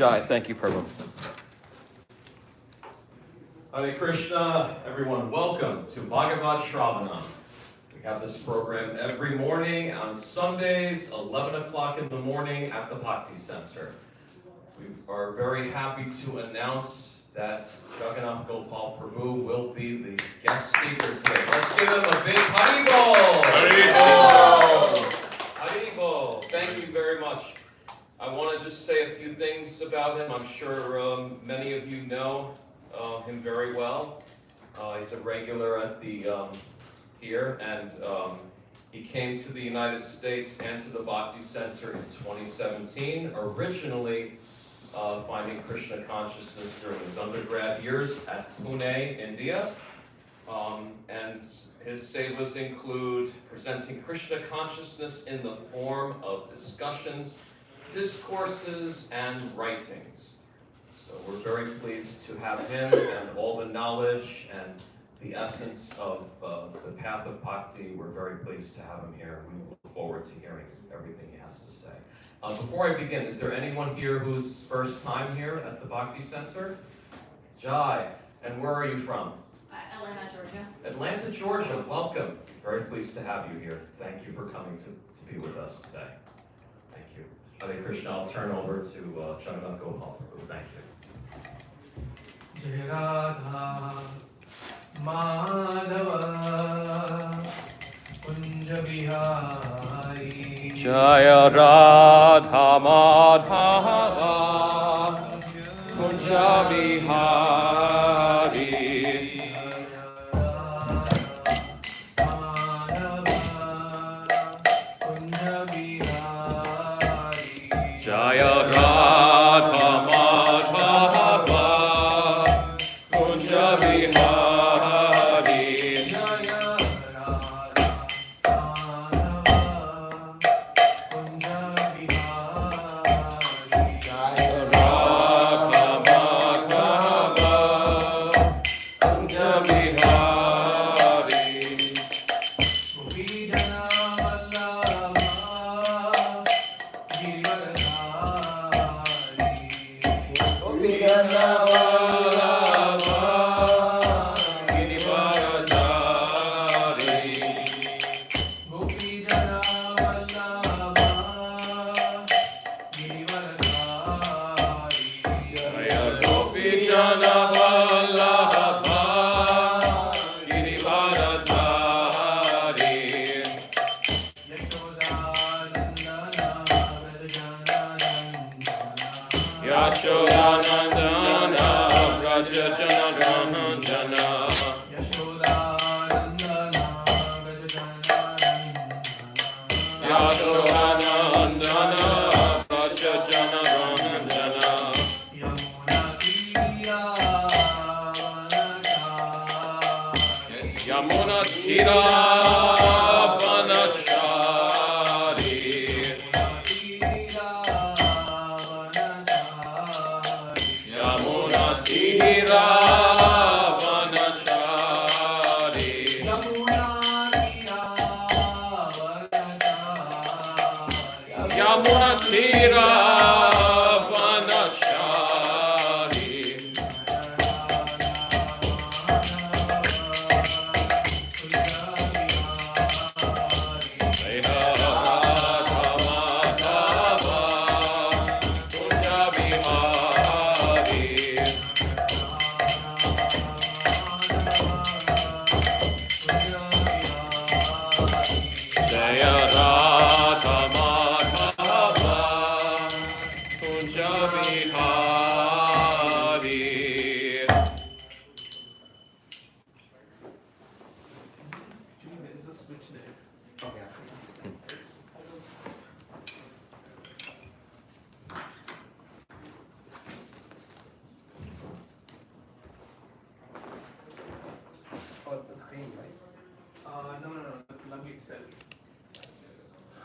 Jai. Thank you, Prabhu. Hare Krishna, everyone. Welcome to Bhagavat Sravana. We have this program every morning on Sundays, 11 o'clock in the morning at the Bhakti Center. We are very happy to announce that Jagannath Gopal Prabhu will be the guest speaker today. Let's give him a big Haribol! Haribol! Haribol! Thank you very much. I want to just say a few things about him. I'm sure many of you know him very well. He's a regular at the here, and he came to the United States and to the Bhakti Center in 2017, originally finding Krishna consciousness during his undergrad years at Pune, India. And his sevas include presenting Krishna consciousness in the form of discussions, discourses, and writings. So we're very pleased to have him and all the knowledge and the essence of the path of bhakti. We're very pleased to have him here. We look forward to hearing everything he has to say. Before I begin, is there anyone here who's first time here at the Bhakti Center? Jai. And where are you from? Atlanta, Georgia. Atlanta, Georgia. Welcome. Very pleased to have you here. Thank you for coming to be with us today. Thank you. Hare Krishna. I'll turn over to Jagannath Gopal. Thank you. Jai Radha Madhava Kunja Bihari Jaya Radha Madhava Kunja Bihari Jaya Radha Madhava Kunja Bihari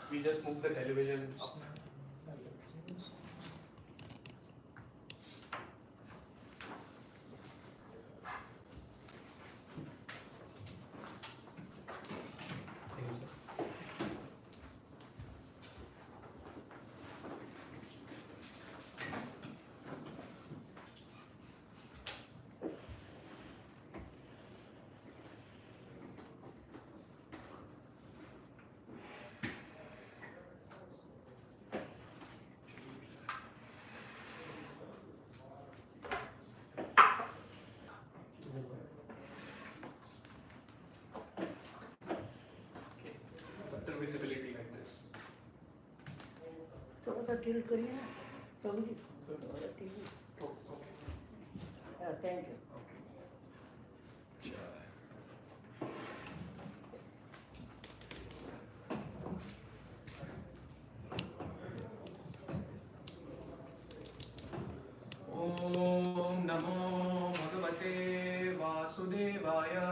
We just move the television up. सा tilt करिए ना प्रभु जी, थोड़ा सा tilt. Thank you. Om Namo Bhagavate Vasudevaya.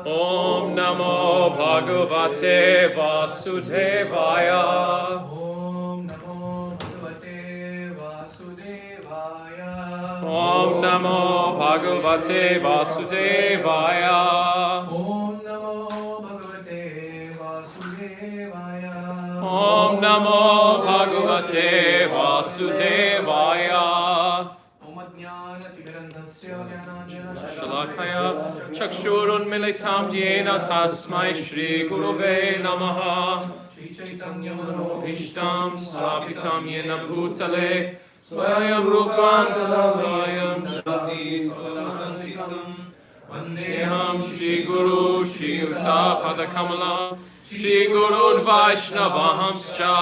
Om Namo Bhagavate Vasudevaya. Om Namo Bhagavate Vasudevaya. Om Namo Bhagavate Vasudevaya. Om Namo Bhagavate Vasudevaya. Om Namo Bhagavate Vasudevaya. Om Ajnana-timirandhasya Jnananjana Shalakaya Chakshurunmilitam Yena Tasmai Shri Gurave Namaha. Shri Chaitanya Manobhishtam Sthapitam Yena Bhutale Swayam Rupam Tadayam Jati Swadantikam Vandeham Shri Guru Shri Yuta Padakamalam Shri Guru Vaishnavamscha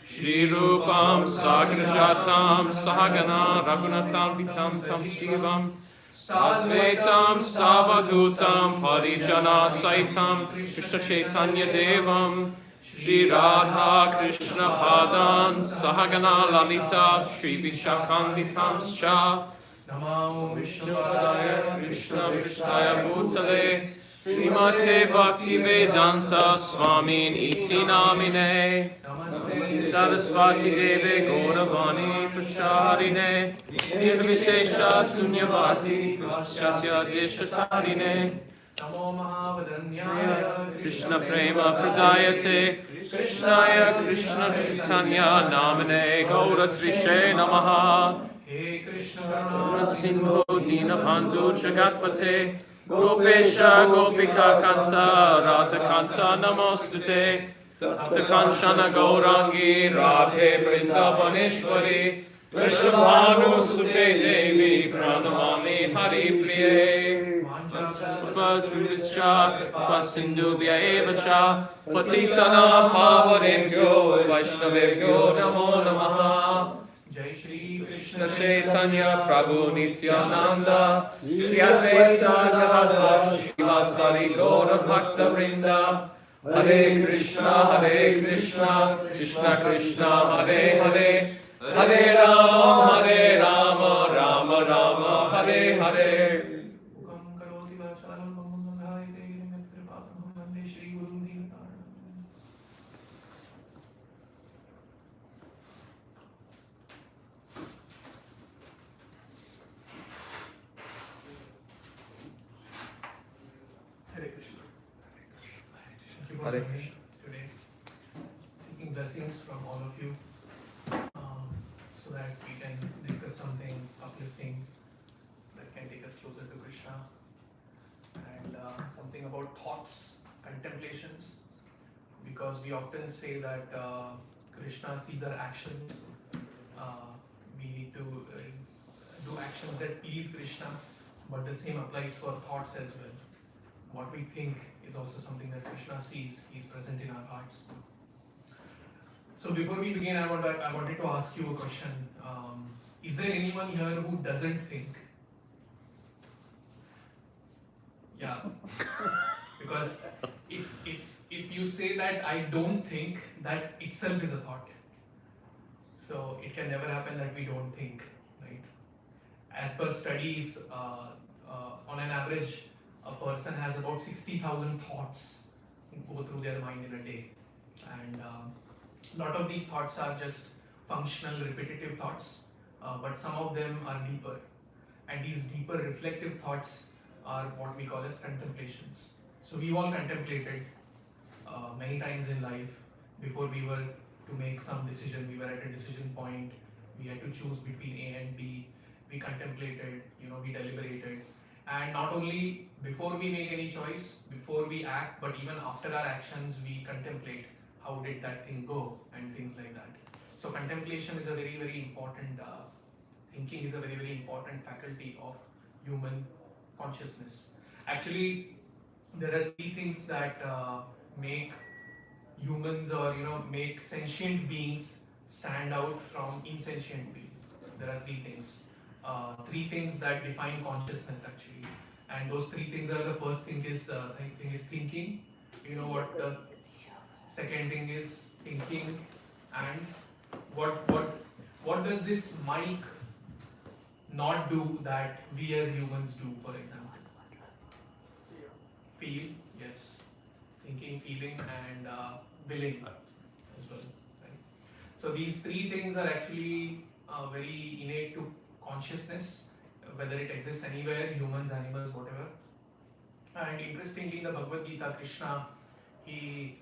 Shri Rupam Sagrajatam Sahagana Raghunatam Vitam Tam Stivam Sadvaitam Savadutam Parijana Saitam Krishna Chaitanya Devam Shri Radha Krishna Padan Sahagana Lalita Shri Vishakanvitam Scha Namo Vishnupadaya Krishna Vishtaya Bhutale Srimate Bhakti Vedanta Swamin Iti Namine Sarasvati Deve Gauravani Pracharine Nirvishesha Sunyavati Paschatya Deshatarine Namo Mahavadanyaya Krishna Prema Pradayate Krishnaya Krishna Chaitanya Namane Gauratvise Namaha He Krishna Sindhu Dinabandhu Jagatpate Gopesha Gopika Kanta Radha Kanta Namostate Kanchana Gaurangi Radhe Vrindavaneshwari Vrishabhanu Sute Devi Pranamami Hari Priye Padrischa Pasindhu Vyaevacha Patitana Pavarengyo Vaishnavegyo Namo Namaha Jai Shri Krishna Chaitanya Prabhu Nityananda Shri Advaita Gadadhar Shivasari Gaura Bhakta Vrinda Hare Krishna Krishna Krishna Hare Hare Hare Rama Rama Rama Hare Hare Mukam karoti vacharam mamangayate nirkripakam vande Shri Guru Dinatarana. Hare Krishna. Thank you for Hare joining today. Seeking blessings from all of you, so that we can discuss something uplifting that can take us closer to Krishna, and something about thoughts, contemplations, because we often say that Krishna sees our actions. We need to do actions that please Krishna, but the same applies for thoughts as well. What we think is also something that Krishna sees. He's present in our hearts. So before we begin, I wanted to ask you a question. Is there anyone here who doesn't think? Yeah. Because if you say that I don't think, that itself is a thought. So it can never happen that we don't think, right? As per studies, on an average, a person has about 60,000 thoughts go through their mind in a day, and a lot of these thoughts are just functional, repetitive thoughts, but some of them are deeper, and these deeper reflective thoughts are what we call as contemplations. So we all contemplated many times in life. Before we were to make some decision, we were at a decision point, we had to choose between A and B, we contemplated, we deliberated. And not only before we make any choice, before we act, but even after our actions, we contemplate how did that thing go and things like that. So contemplation is a very, very important, thinking is a very, very important faculty of human consciousness. Actually, there are three things that make humans, or make sentient beings stand out from insentient beings. There are three things that define consciousness actually, and those three things are: the first thing is thinking. You know what the second thing is thinking, and what does this mic not do that we as humans do? For example, feel, yes, thinking, feeling, and willing as well. Right? So these three things are actually very innate to consciousness, whether it exists anywhere, humans, animals, whatever. And interestingly, in the Bhagavad Gita, Krishna he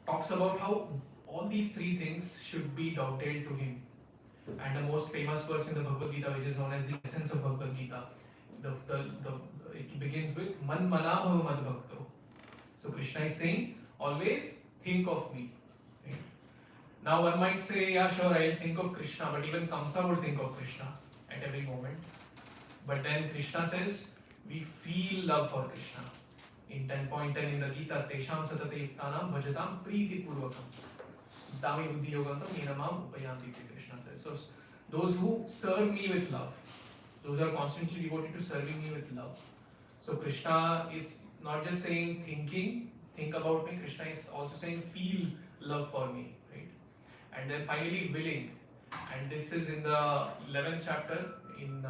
talks about how all these three things should be dovetailed to him. And the most famous verse in the Bhagavad Gita, which is known as the essence of Bhagavad Gita, it begins with Man Mana Bhava Mad Bhakto. So Krishna is saying, always think of me. Right? Now one might say, yeah, sure, I'll think of Krishna, but even Kamsa would think of Krishna at every moment. But then Krishna says, we feel love for Krishna. In 10.10 in the Gita, Tesham Satate Yuktanam Bhajatam Preeti Purvakam. Dami Buddhi Yogantam Yenamam Upayanti, Krishna says. So those who serve me with love, those are constantly devoted to serving me with love. So Krishna is not just saying think about me, Krishna is also saying feel love for me, right? And then finally willing. And this is in the 11th chapter in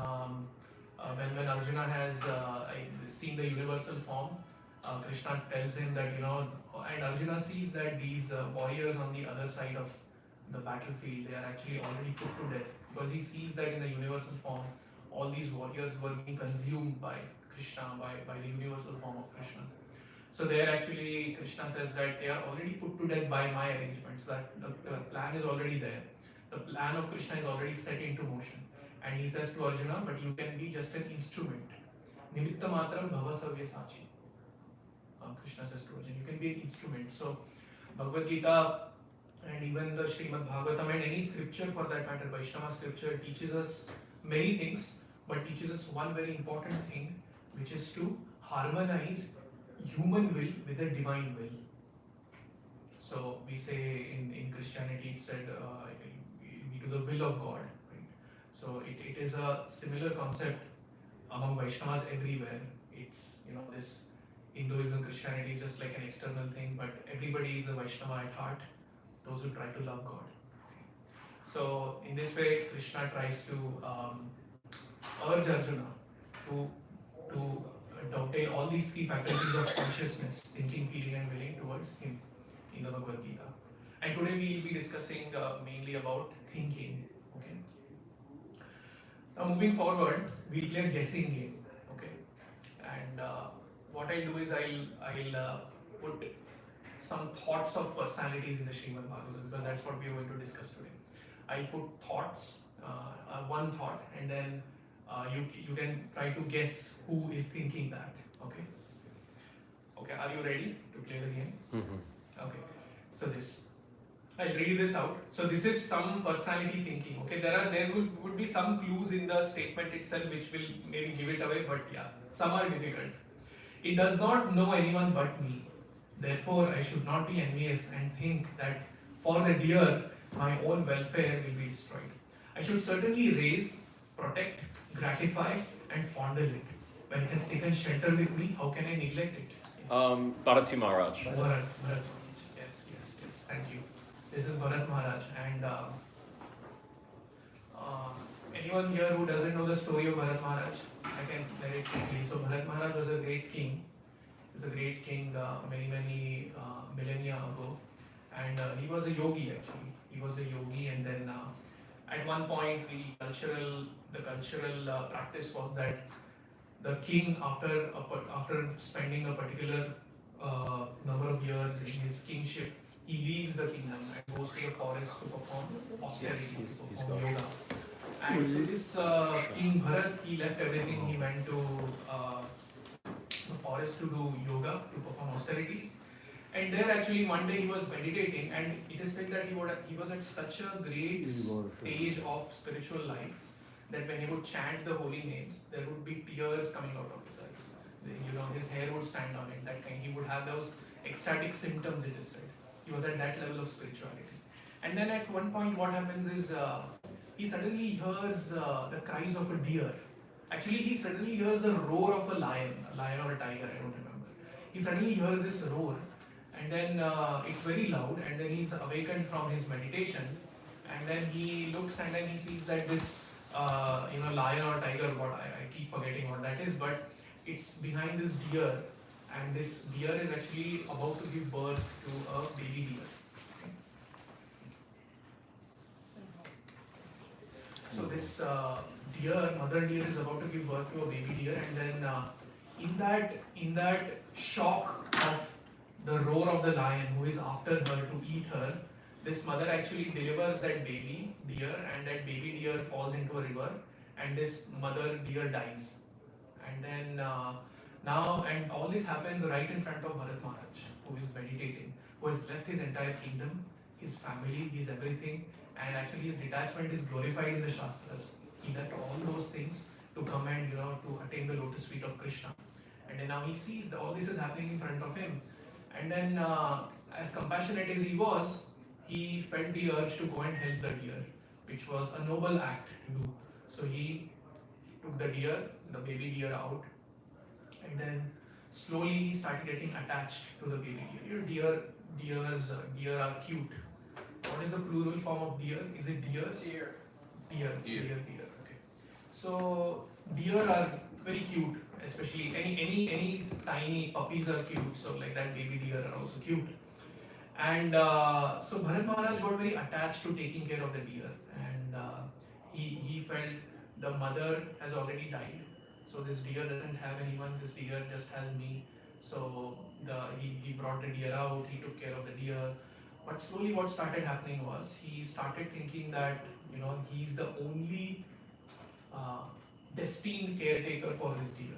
when Arjuna has seen the universal form, Krishna tells him that, and Arjuna sees that these warriors on the other side of the battlefield, they are actually already put to death, because he sees that in the universal form, all these warriors were being consumed by Krishna, by the universal form of Krishna. So there actually Krishna says that they are already put to death by my arrangements, that the plan is already there. The plan of Krishna is already set into motion. And he says to Arjuna, but you can be just an instrument. Nimitta matram bhava savya sachi. Krishna says to Arjuna, you can be an instrument. So Bhagavad Gita and even the Srimad Bhagavatam and any scripture for that matter, Vaishnava scripture, teaches us many things, but teaches us one very important thing, which is to harmonize human will with the divine will. So we say in Christianity it said we do the will of God. Right? So it is a similar concept among Vaishnavas everywhere. It's this Hinduism, Christianity is just like an external thing, but everybody is a Vaishnava at heart, those who try to love God. Okay. So in this way, Krishna tries to urge Arjuna to dovetail all these three faculties of consciousness, thinking, feeling and willing towards him in the Bhagavad Gita. And today we will be discussing mainly about thinking. Okay. Now moving forward, we'll play a guessing game. Okay. And what I'll do is I'll put some thoughts of personalities in the Srimad Bhagavatam, because that's what we are going to discuss today. I'll put thoughts, one thought, and then you can try to guess who is thinking that. Okay. Okay. Are you ready to play the game? Mm-hmm. Okay. So I'll read this out. So this is some personality thinking. Okay. There would be some clues in the statement itself which will maybe give it away, but yeah, some are difficult. It does not know anyone but me. Therefore, I should not be envious and think that for the dear, my own welfare will be destroyed. I should certainly raise, protect, gratify, and fondle it. When it has taken shelter with me, how can I neglect it? Bharati Maharaj. Bharat. Yes. Thank you. This is Bharat Maharaj. And anyone here who doesn't know the story of Bharat Maharaj, I can narrate quickly. So Bharat Maharaj was a great king. He was a great king many millennia ago, and he was a yogi actually. He was a yogi, and then at one point the cultural practice was that the king, after spending a particular number of years in his kingship, he leaves the kingdom and goes to the forest to perform austerities, perform yoga. And so this King Bharat, he left everything. He went to the forest to do yoga, to perform austerities. And there actually one day he was meditating, and it is said that he was at such a great stage of spiritual life that when he would chant the holy names, there would be tears coming out of his eyes. His hair would stand on it. That kind. He would have those ecstatic symptoms, it is said. He was at that level of spirituality. And then at one point, what happens is he suddenly hears the cries of a deer. Actually, he suddenly hears the roar of a lion or a tiger, I don't remember. He suddenly hears this roar, and then it's very loud, and then he's awakened from his meditation, and then he looks and then he sees that this lion or tiger, what I keep forgetting what that is, but it's behind this deer, and this deer is actually about to give birth to a baby deer. So this mother deer is about to give birth to a baby deer, and then in that shock of the roar of the lion who is after her to eat her, this mother actually delivers that baby deer, and that baby deer falls into a river, and this mother deer dies. And then and all this happens right in front of Bharat Maharaj, who is meditating, who has left his entire kingdom, his family, his everything, and actually his detachment is glorified in the Shastras. He left all those things to come and to attain the lotus feet of Krishna. And then now he sees that all this is happening in front of him. And then as compassionate as he was, he felt the urge to go and help the deer, which was a noble act to do. So he took the baby deer out, and then slowly he started getting attached to the baby deer. Deer are cute. What is the plural form of deer? Is it deers? Deer. Okay. So deer are very cute, especially any tiny puppies are cute. So like that baby deer are also cute. And so Bharat Maharaj got very attached to taking care of the deer, and he felt the mother has already died. So this deer doesn't have anyone. This deer just has me. So he brought the deer out. He took care of the deer. But slowly, what started happening was he started thinking that he's the only destined caretaker for his deer.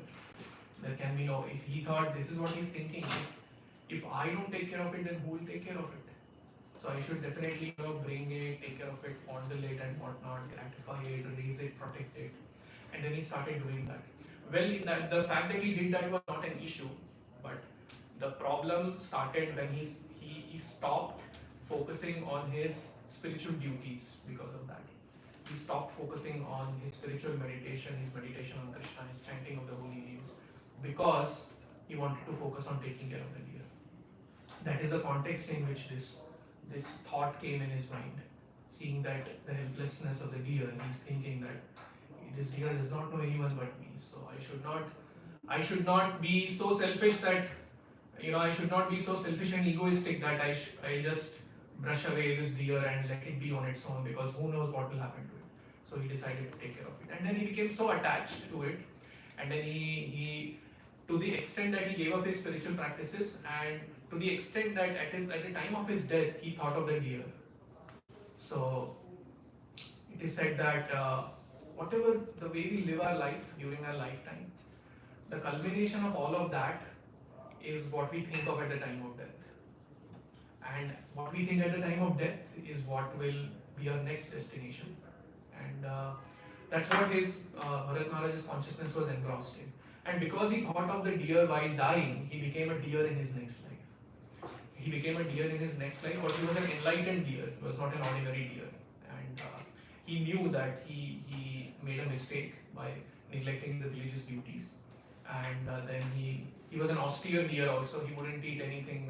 There can be no. If he thought this is what he's thinking, if I don't take care of it, then who will take care of it? So I should definitely bring it, take care of it, fondle it and whatnot, gratify it, raise it, protect it. And then he started doing that. Well, the fact that he did that was not an issue, but the problem started when he stopped focusing on his spiritual duties because of that. He stopped focusing on his spiritual meditation, his meditation on Krishna, his chanting of the holy names, because he wanted to focus on taking care of the deer. That is the context in which this thought came in his mind. Seeing that the helplessness of the deer, he's thinking that this deer does not know anyone but me. So I should not be so selfish that I should not be so selfish and egoistic that I just brush away this deer and let it be on its own, because who knows what will happen to it. So he decided to take care of it, and then he became so attached to it, and then he to the extent that he gave up his spiritual practices, and to the extent that at the time of his death he thought of the deer. So it is said that whatever the way we live our life during our lifetime, the culmination of all of that is what we think of at the time of death. And what we think at the time of death is what will be our next destination. And that's what his Bharat Maharaj's consciousness was engrossed in. And because he thought of the deer while dying, he became a deer in his next life. He became a deer in his next life, but he was an enlightened deer. He was not an ordinary deer. And he knew that he made a mistake by neglecting the religious duties. And then he was an austere deer also. He wouldn't eat anything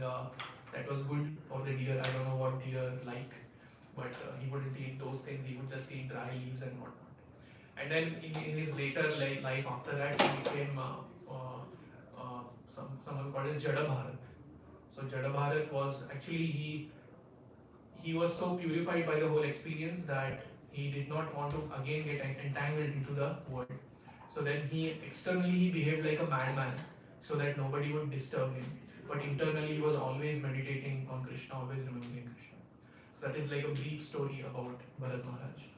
that was good for the deer. I don't know what deer like, but he wouldn't eat those things. He would just eat dry leaves and whatnot. And then in his later life after that, he became someone called as Jada Bharat. So Jada Bharat was actually he was so purified by the whole experience that he did not want to again get entangled into the world. So then externally he behaved like a madman so that nobody would disturb him. But internally he was always meditating on Krishna, always remembering Krishna. So that is like a brief story about Bharat Maharaj.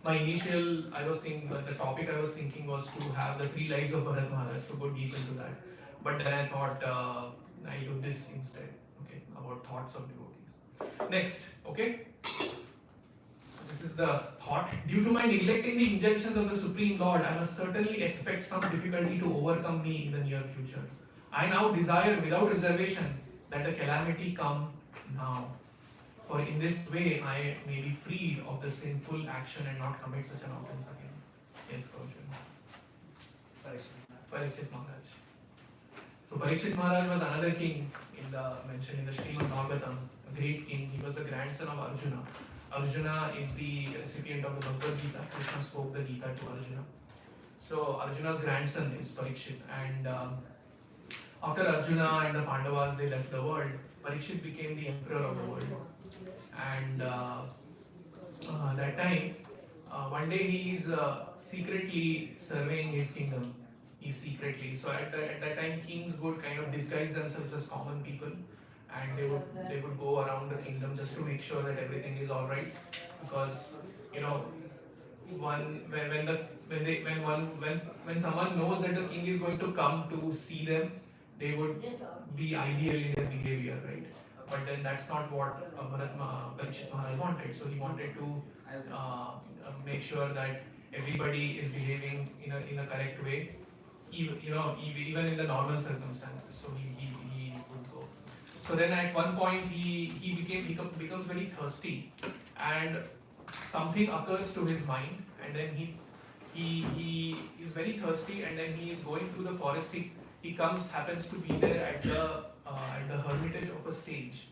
The topic I was thinking was to have the 3 lives of Bharat Maharaj, to go deep into that. But then I thought I'll do this instead, okay, about thoughts of devotees. Next, okay. This is the thought. Due to my neglecting the injunctions of the Supreme Lord, I must certainly expect some difficulty to overcome me in the near future. I now desire without reservation that the calamity come now. for in this way I may be freed of the sinful action and not commit such an offense again. Yes, Arjuna. Parikshit Maharaj. So Parikshit Maharaj was another king mentioned in the Srimad Bhagavatam, a great king. He was the grandson of Arjuna. Arjuna is the recipient of the Bhagavad Gita. Krishna spoke the Gita to Arjuna. So Arjuna's grandson is Parikshit, and after Arjuna and the Pandavas they left the world, Parikshit became the emperor of the world. And that time, one day he is secretly surveying his kingdom. So at that time, kings would kind of disguise themselves as common people, and they would go around the kingdom just to make sure that everything is all right. Because when someone knows that the king is going to come to see them, they would be ideal in their behavior, right? But then that's not what Parikshit Maharaj wanted. So he wanted to make sure that everybody is behaving in a correct way, even in the normal circumstances. So he would go. So then at one point he becomes very thirsty, and something occurs to his mind, and then he is very thirsty, and then he is going through the forest. He happens to be there at the hermitage of a sage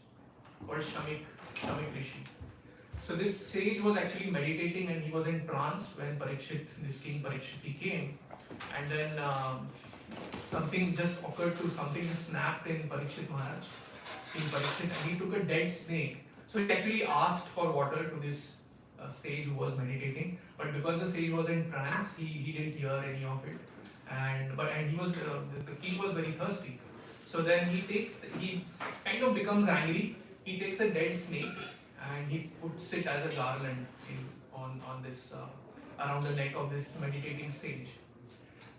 called Shamik Rishi. So this sage was actually meditating, and he was in trance when this king Parikshit came, and then something just snapped in Parikshit Maharaj, King Parikshit, and he took a dead snake. So he actually asked for water to this sage who was meditating, but because the sage was in trance, he didn't hear any of it, and the king was very thirsty. So then he kind of becomes angry. He takes a dead snake and he puts it as a garland on this around the neck of this meditating sage.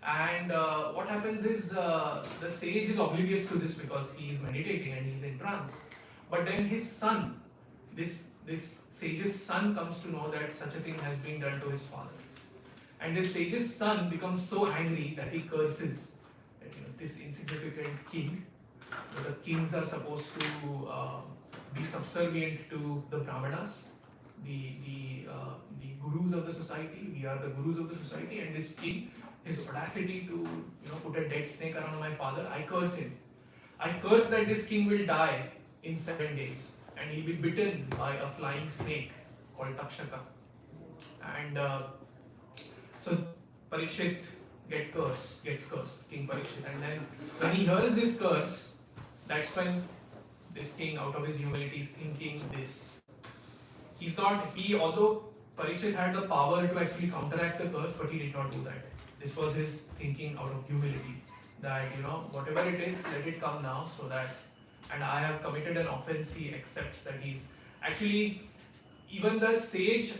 And what happens is the sage is oblivious to this because he is meditating and he is in trance. But then his son, this sage's son, comes to know that such a thing has been done to his father. And this sage's son becomes so angry that he curses this insignificant king. The kings are supposed to be subservient to the brahmanas, the gurus of the society. We are the gurus of the society, and this king, his audacity to put a dead snake around my father, I curse him. I curse that this king will die in 7 days, and he'll be bitten by a flying snake called Takshaka. And so Parikshit gets cursed, King Parikshit. And then when he hears this curse, that's when this king, out of his humility, is thinking this. Although Parikshit had the power to actually counteract the curse, but he did not do that. This was his thinking out of humility, that whatever it is, let it come now, so that, and I have committed an offense. He accepts that he's actually, even the sage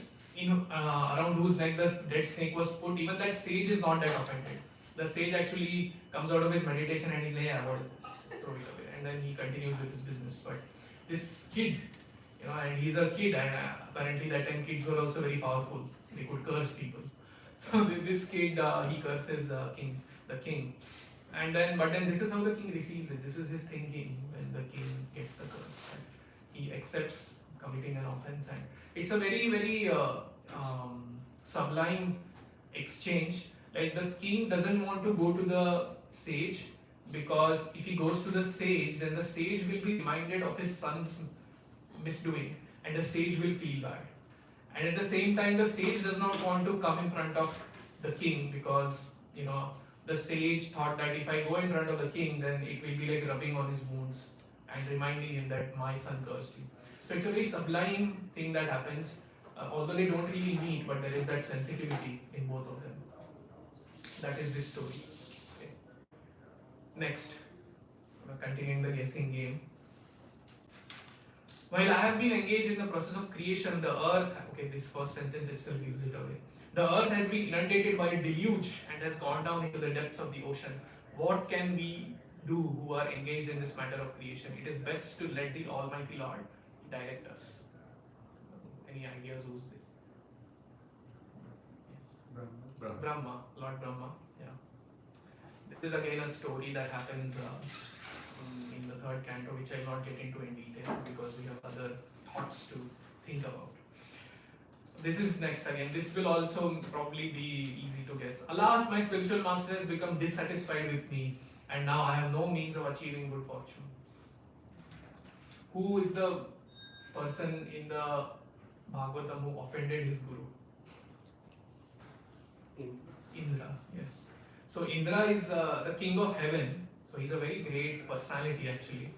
around whose neck the dead snake was put, even that sage is not that offended. The sage actually comes out of his meditation and he's like, yeah, what is this? Throw it away. And then he continues with his business. But this kid, and he's a kid, and apparently that time kids were also very powerful. They could curse people. So this kid, he curses the king. But then this is how the king receives it. This is his thinking when the king gets the curse. He accepts committing an offense, and it's a very, very sublime exchange. Like, the king doesn't want to go to the sage, because if he goes to the sage, then the sage will be reminded of his son's misdoing, and the sage will feel bad. And at the same time, the sage does not want to come in front of the king, because the sage thought that if I go in front of the king, then it will be like rubbing on his wounds and reminding him that my son cursed you. So it's a very sublime thing that happens, although they don't really meet, but there is that sensitivity in both of them. That is this story. Okay. Next, continuing the guessing game. While I have been engaged in the process of creation, the earth, this first sentence itself gives it away. The earth has been inundated by a deluge and has gone down into the depths of the ocean. What can we do who are engaged in this matter of creation? It is best to let the Almighty Lord direct us. Any ideas who's this? Yes. Brahma, Lord Brahma. Yeah. This is again a story that happens in the third canto, which I will not get into in detail because we have other thoughts to think about. This is next again. This will also probably be easy to guess. Alas, my spiritual master has become dissatisfied with me, and now I have no means of achieving good fortune. Who is the person in the Bhagavatam who offended his guru? Indra, yes. So Indra is the king of heaven. So he's a very great personality actually,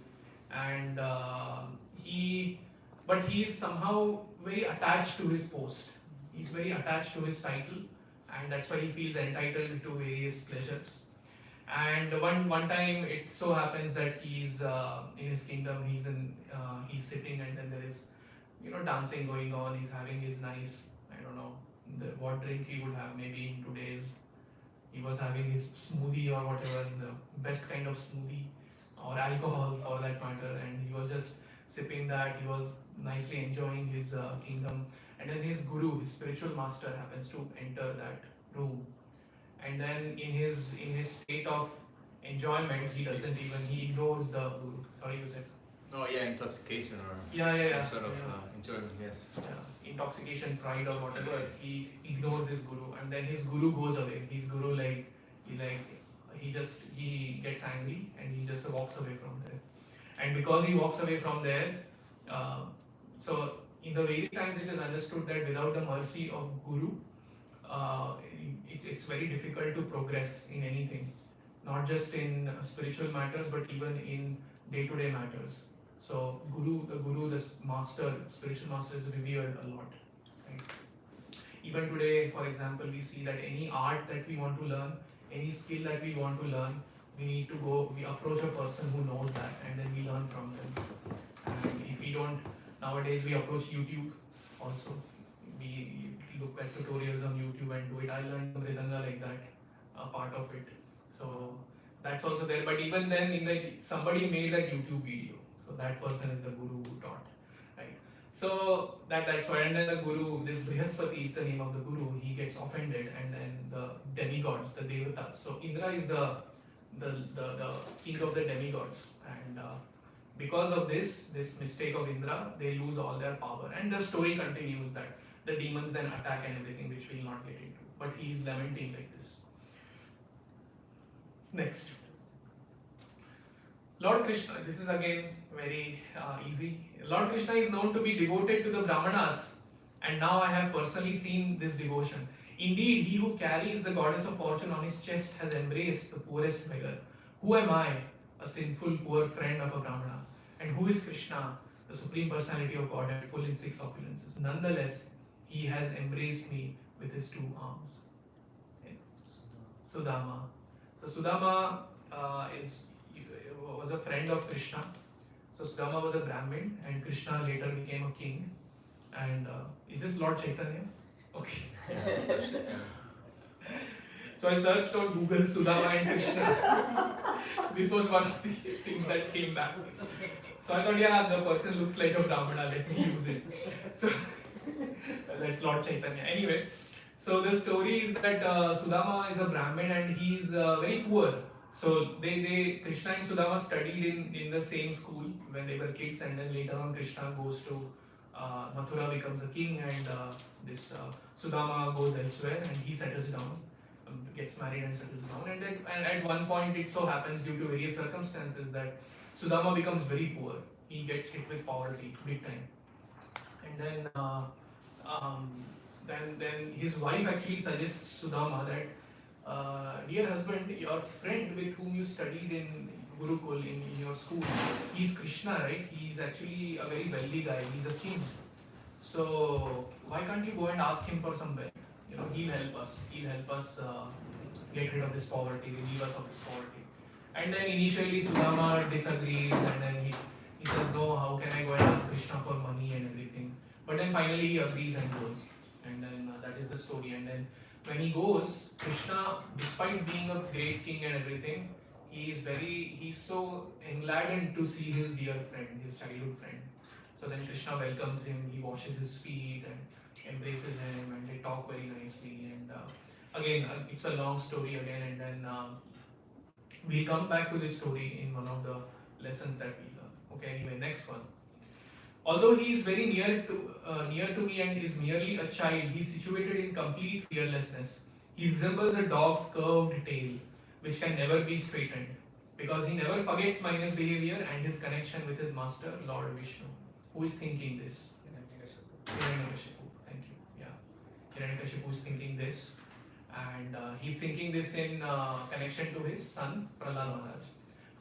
and but he is somehow very attached to his post. He's very attached to his title, and that's why he feels entitled to various pleasures. And one time it so happens that he's in his kingdom. He's sitting, and then there is dancing going on. He's having his nice, I don't know what drink he would have. Maybe in today's he was having his smoothie or whatever, the best kind of smoothie or alcohol for that matter, and he was just sipping that. He was nicely enjoying his kingdom, and then his guru, his spiritual master, happens to enter that room, and then in his state of enjoyment, he ignores the guru. Sorry, you said. Oh yeah, intoxication or Yeah. some sort of enjoyment, yes. Yeah, intoxication, pride, or whatever. He ignores his guru, and then his guru goes away. His guru he gets angry and he just walks away from there. And because he walks away from there, so in the Vedic times it is understood that without the mercy of guru, it's very difficult to progress in anything, not just in spiritual matters but even in day-to-day matters. So the master, spiritual master is revered a lot. Right? Even today, for example, we see that any art that we want to learn, any skill that we want to learn, we approach a person who knows that, and then we learn from them. And if we don't, nowadays we approach YouTube also. We look at tutorials on YouTube and do it. I learned Mridanga like that, a part of it. So that's also there. But even then, somebody made that YouTube video. So that person is the guru who taught, right? So that's why. And then the guru, this Brihaspati is the name of the guru. He gets offended, and then the demigods, the devatas. So Indra is the king of the demigods, and because of this mistake of Indra, they lose all their power. And the story continues that the demons then attack and everything, which we'll not get into. But he is lamenting like this. Next. Lord Krishna, this is again very easy. Lord Krishna is known to be devoted to the Brahmanas, and now I have personally seen this devotion. Indeed, he who carries the goddess of fortune on his chest has embraced the poorest beggar. Who am I, a sinful poor friend of a Brahmana? And who is Krishna, the supreme personality of Godhead, full in 6 opulences? Nonetheless, he has embraced me with his 2 arms. Sudama. So Sudama was a friend of Krishna. So Sudama was a Brahmin, and Krishna later became a king. And is this Lord Chaitanya? Okay. So I searched on Google Sudama and Krishna. This was one of the things that came back. So I thought, yeah, the person looks like a Brahmana, let me use it. So that's Lord Chaitanya. Anyway, so the story is that Sudama is a Brahmin and he's very poor. So Krishna and Sudama studied in the same school when they were kids, and then later on Krishna goes to Mathura, becomes a king, and this Sudama goes elsewhere and he settles down, gets married and settles down. And then at one point it so happens, due to various circumstances, that Sudama becomes very poor. He gets hit with poverty big time. And then his wife actually suggests Sudama that, dear husband, your friend with whom you studied in Gurukul, in your school, he's Krishna, right? He's actually a very wealthy guy. He's a king. So why can't you go and ask him for some wealth? He'll help us. He'll help us get rid of this poverty, relieve us of this poverty. And then initially Sudama disagrees, and then he says, no, how can I go and ask Krishna for money and everything? But then finally he agrees and goes. And then that is the story. And then when he goes, Krishna, despite being a great king and everything, he's so engladdened to see his dear friend, his childhood friend. So then Krishna welcomes him, he washes his feet and embraces him, and they talk very nicely. And again, it's a long story again, and then we'll come back to this story in one of the lessons that we learn. Okay, anyway, next one. Although he is very near to me and is merely a child, he is situated in complete fearlessness. He resembles a dog's curved tail, which can never be straightened, because he never forgets my misbehavior and his connection with his master, Lord Vishnu. Who is thinking this? Hiranyakashipu. Thank you. Yeah, Hiranyakashipu is thinking this, and he's thinking this in connection to his son Prahlad Maharaj.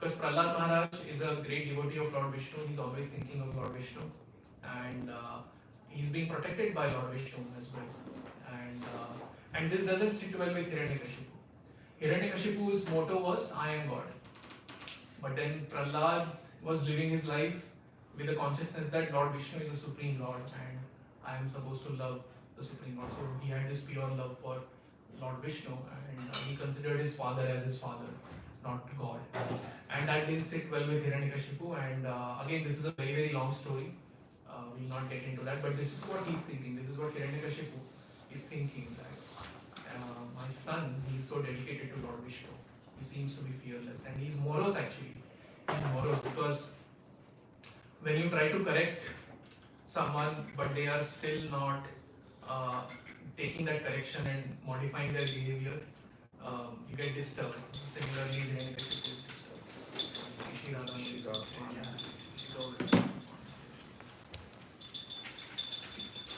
Because Prahlad Maharaj is a great devotee of Lord Vishnu, he's always thinking of Lord Vishnu, and he's being protected by Lord Vishnu as well. And this doesn't sit well with Hiranyakashipu. Hiranyakashipu's motto was, I am God. But then Prahlad was living his life with the consciousness that Lord Vishnu is the Supreme Lord and I am supposed to love the Supreme Lord. So he had this pure love for Lord Vishnu and he considered his father as his father, not God. And that didn't sit well with Hiranyakashipu. And again, this is a very, very long story. We'll not get into that, but this is what he's thinking. This is what Hiranyakashipu is thinking, that my son, he's so dedicated to Lord Vishnu. He seems to be fearless and he's morose actually. He's morose because when you try to correct someone but they are still not taking that correction and modifying their behavior, you get disturbed. Similarly, Hiranyakashipu is disturbed.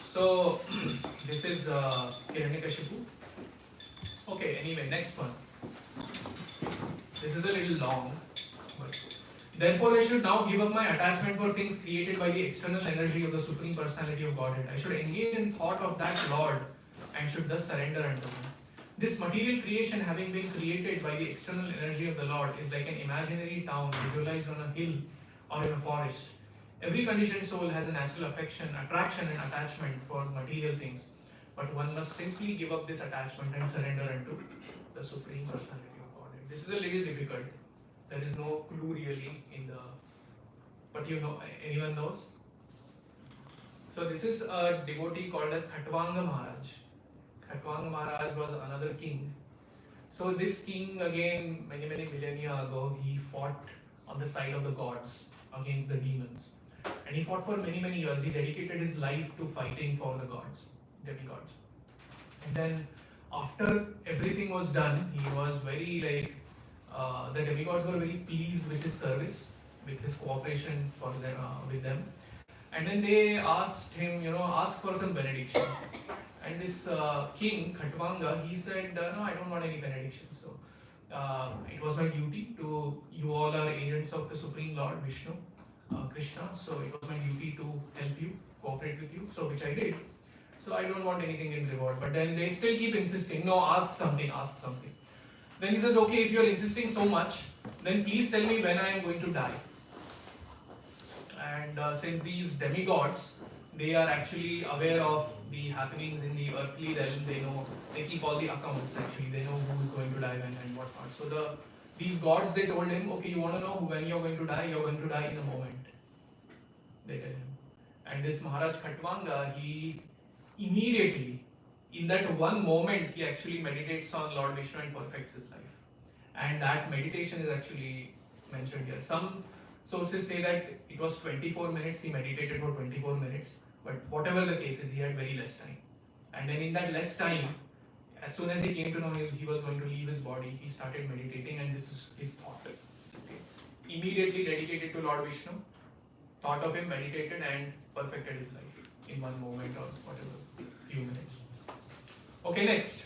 So this is Hiranyakashipu. Okay, anyway, next one. This is a little long. But therefore, I should now give up my attachment for things created by the external energy of the Supreme Personality of Godhead. I should engage in thought of that Lord and should thus surrender unto Him. This material creation, having been created by the external energy of the Lord, is like an imaginary town visualized on a hill or in a forest. Every conditioned soul has a natural attraction and attachment for material things, but one must simply give up this attachment and surrender unto the Supreme Personality of Godhead. This is a little difficult. There is no clue really in the, but you know, anyone knows? So this is a devotee called as Khatvanga Maharaj. Khatvanga Maharaj was another king. So this king, again, many millennia ago, he fought on the side of the gods against the demons. And he fought for many years. He dedicated his life to fighting for the gods, demigods. And then after everything was done, he was very the demigods were very pleased with his service, with his cooperation for them, with them. And then they asked him, ask for some benediction. And this king, Khatvanga, he said, no, I don't want any benediction. So it was my duty to, you all are agents of the Supreme Lord, Vishnu, Krishna. So it was my duty to help you, cooperate with you. So which I did. So I don't want anything in reward. But then they still keep insisting, no, ask something. Then he says, okay, if you are insisting so much, then please tell me when I am going to die. And since these demigods, they are actually aware of the happenings in the earthly realm, they keep all the accounts actually, they know who is going to die when and what not. So these gods, they told him, okay, you want to know when you're going to die in a moment. They tell him. And this Maharaj Khatvanga, he immediately, in that one moment, he actually meditates on Lord Vishnu and perfects his life. And that meditation is actually mentioned here. Some sources say that it was 24 minutes, he meditated for 24 minutes. But whatever the case is, he had very less time. And then in that less time, as soon as he came to know he was going to leave his body, he started meditating, and this is his thought. Okay. Immediately dedicated to Lord Vishnu, thought of him, meditated, and perfected his life in one moment or whatever, few minutes. Okay, next.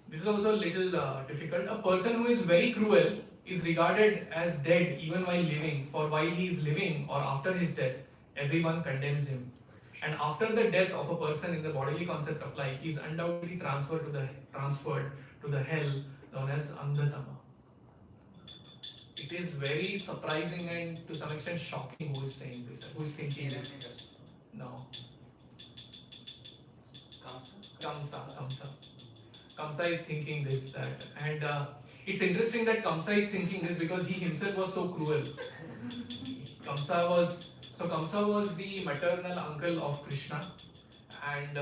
This is also a little difficult. A person who is very cruel is regarded as dead even while living, for while he is living or after his death, everyone condemns him. And after the death of a person in the bodily concept of life, he is undoubtedly transferred to the hell known as Andhatama. It is very surprising and to some extent shocking who is saying this, who is thinking this. No. Kamsa is thinking this, that. And it's interesting that Kamsa is thinking this because he himself was so cruel. Kamsa was the maternal uncle of Krishna, and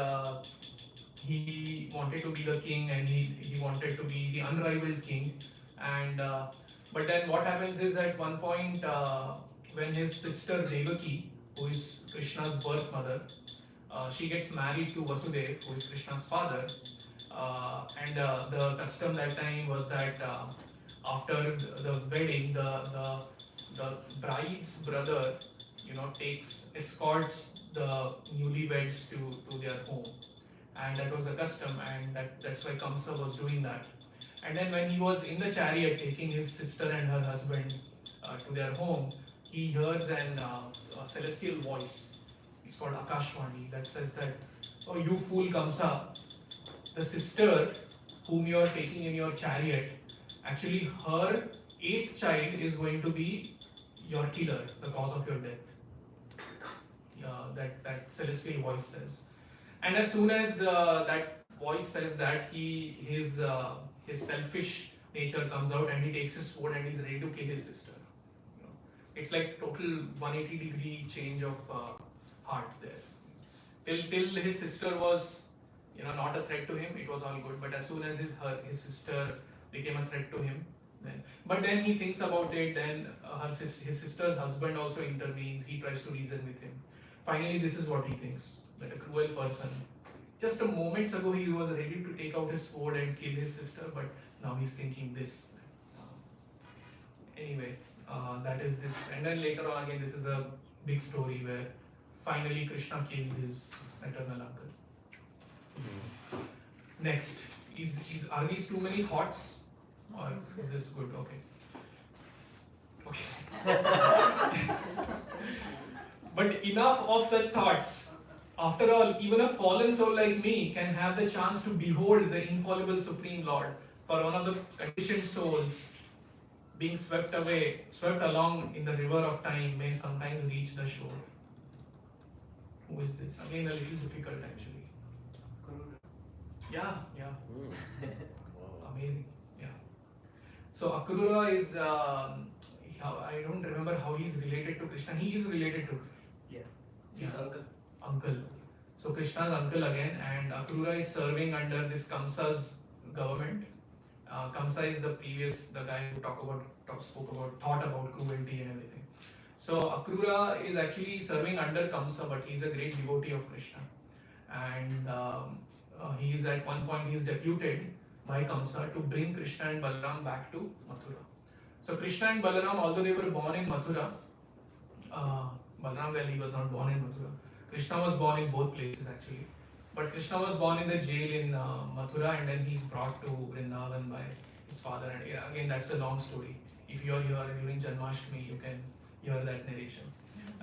he wanted to be the king, and he wanted to be the unrivaled king. And but then what happens is at one point when his sister Devaki, who is Krishna's birth mother, she gets married to Vasudev, who is Krishna's father. And the custom that time was that after the wedding, the bride's brother, escorts the newlyweds to their home, and that was the custom, and that's why Kamsa was doing that. And then when he was in the chariot taking his sister and her husband to their home, he hears a celestial voice. It's called Akashvani, that says that, "Oh, you fool Kamsa, the sister whom you are taking in your chariot, actually her eighth child is going to be your killer, the cause of your death." That celestial voice says. And as soon as that voice says that, his selfish nature comes out and he takes his sword and he's ready to kill his sister. It's like total 180-degree change of heart there. Till his sister was not a threat to him, it was all good. But as soon as his sister became a threat to him, then he thinks about it. Then his sister's husband also intervenes. He tries to reason with him. Finally, this is what he thinks: that a cruel person. Just a moments ago, he was ready to take out his sword and kill his sister, but now he's thinking this. Anyway, that is this. And then later on, again, this is a big story where finally Krishna kills his maternal uncle. Next, are these too many thoughts, or is this good? Okay. But enough of such thoughts. After all, even a fallen soul like me can have the chance to behold the infallible Supreme Lord. For one of the conditioned souls being swept along in the river of time may sometimes reach the shore. Who is this? Again, a little difficult actually. Yeah. Amazing. Yeah. So Akrura is, I don't remember how he's related to Krishna. He is related to. His Uncle. So Krishna's uncle again, and Akrura is serving under this Kamsa's government. Kamsa is the guy who thought about cruelty and everything. So Akrura is actually serving under Kamsa, but he's a great devotee of Krishna. And he is at one point, he is deputed by Kamsa to bring Krishna and Balaram back to Mathura. So Krishna and Balaram, although they were born in Mathura, Balaram, he was not born in Mathura. Krishna was born in both places actually. But Krishna was born in the jail in Mathura, and then he's brought to Vrindavan by his father. And again, that's a long story. If you are here during Janmashtami, you can hear that narration.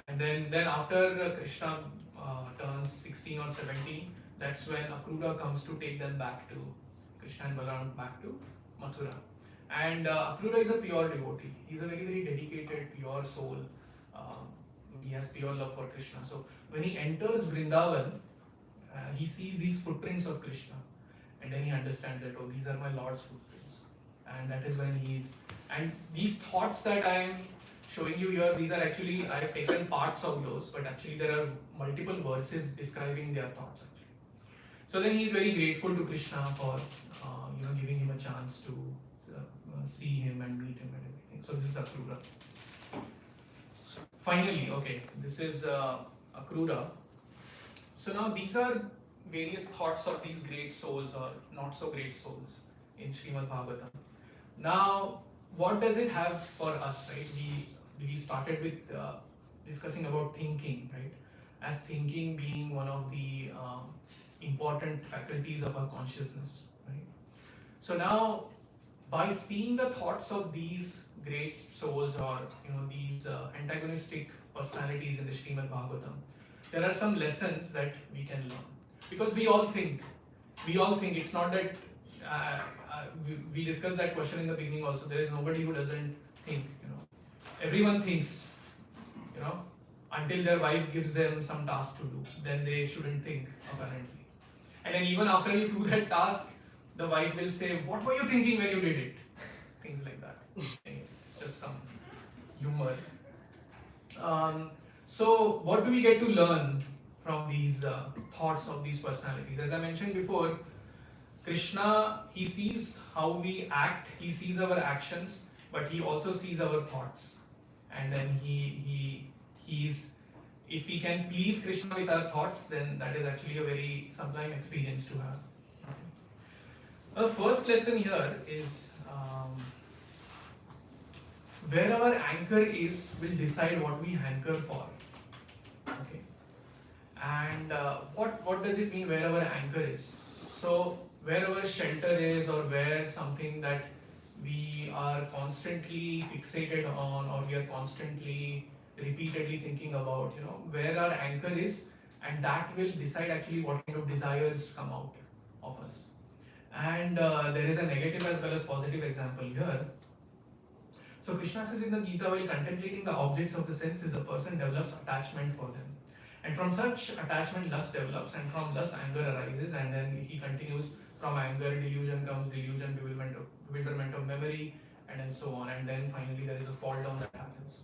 And then after Krishna turns 16 or 17, that's when Akrura comes to take them back to Krishna and Balaram back to Mathura. And Akrura is a pure devotee. He's a very, very dedicated, pure soul. He has pure love for Krishna. So when he enters Vrindavan, he sees these footprints of Krishna, and then he understands that, oh, these are my Lord's footprints. And that is when and these thoughts that I am showing you here, these are actually, I have taken parts of those, but actually there are multiple verses describing their thoughts actually. So then he is very grateful to Krishna for giving him a chance to see him and meet him and everything. So this is Akrura. Finally, okay, this is Akrura. So now these are various thoughts of these great souls or not so great souls in Srimad Bhagavatam. Now, what does it have for us, right? We started with discussing about thinking, right? As thinking being one of the important faculties of our consciousness, right? So now, by seeing the thoughts of these great souls or these antagonistic personalities in the Srimad Bhagavatam, there are some lessons that we can learn. Because we all think. It's not that we discussed that question in the beginning also. There is nobody who doesn't think. Everyone thinks. Until their wife gives them some task to do, then they shouldn't think apparently. And then even after you do that task, the wife will say, "What were you thinking when you did it?" Things like that. It's just some humor. So what do we get to learn from these thoughts of these personalities? As I mentioned before, Krishna, he sees how we act, he sees our actions, but he also sees our thoughts. and then he's if we can please Krishna with our thoughts, then that is actually a very sublime experience to have. The first lesson here is where our anchor is will decide what we hanker for. Okay, and what does it mean where our anchor is? So where our shelter is, or where something that we are constantly fixated on, or we are constantly repeatedly thinking about, where our anchor is, and that will decide actually what kind of desires come out of us. And there is a negative as well as positive example here. So Krishna says in the Gita, while contemplating the objects of the senses, a person develops attachment for them. And from such attachment, lust develops, and from lust, anger arises, and then he continues, from anger, delusion comes, delusion, bewilderment of memory, and then so on. And then finally there is a fall down that happens.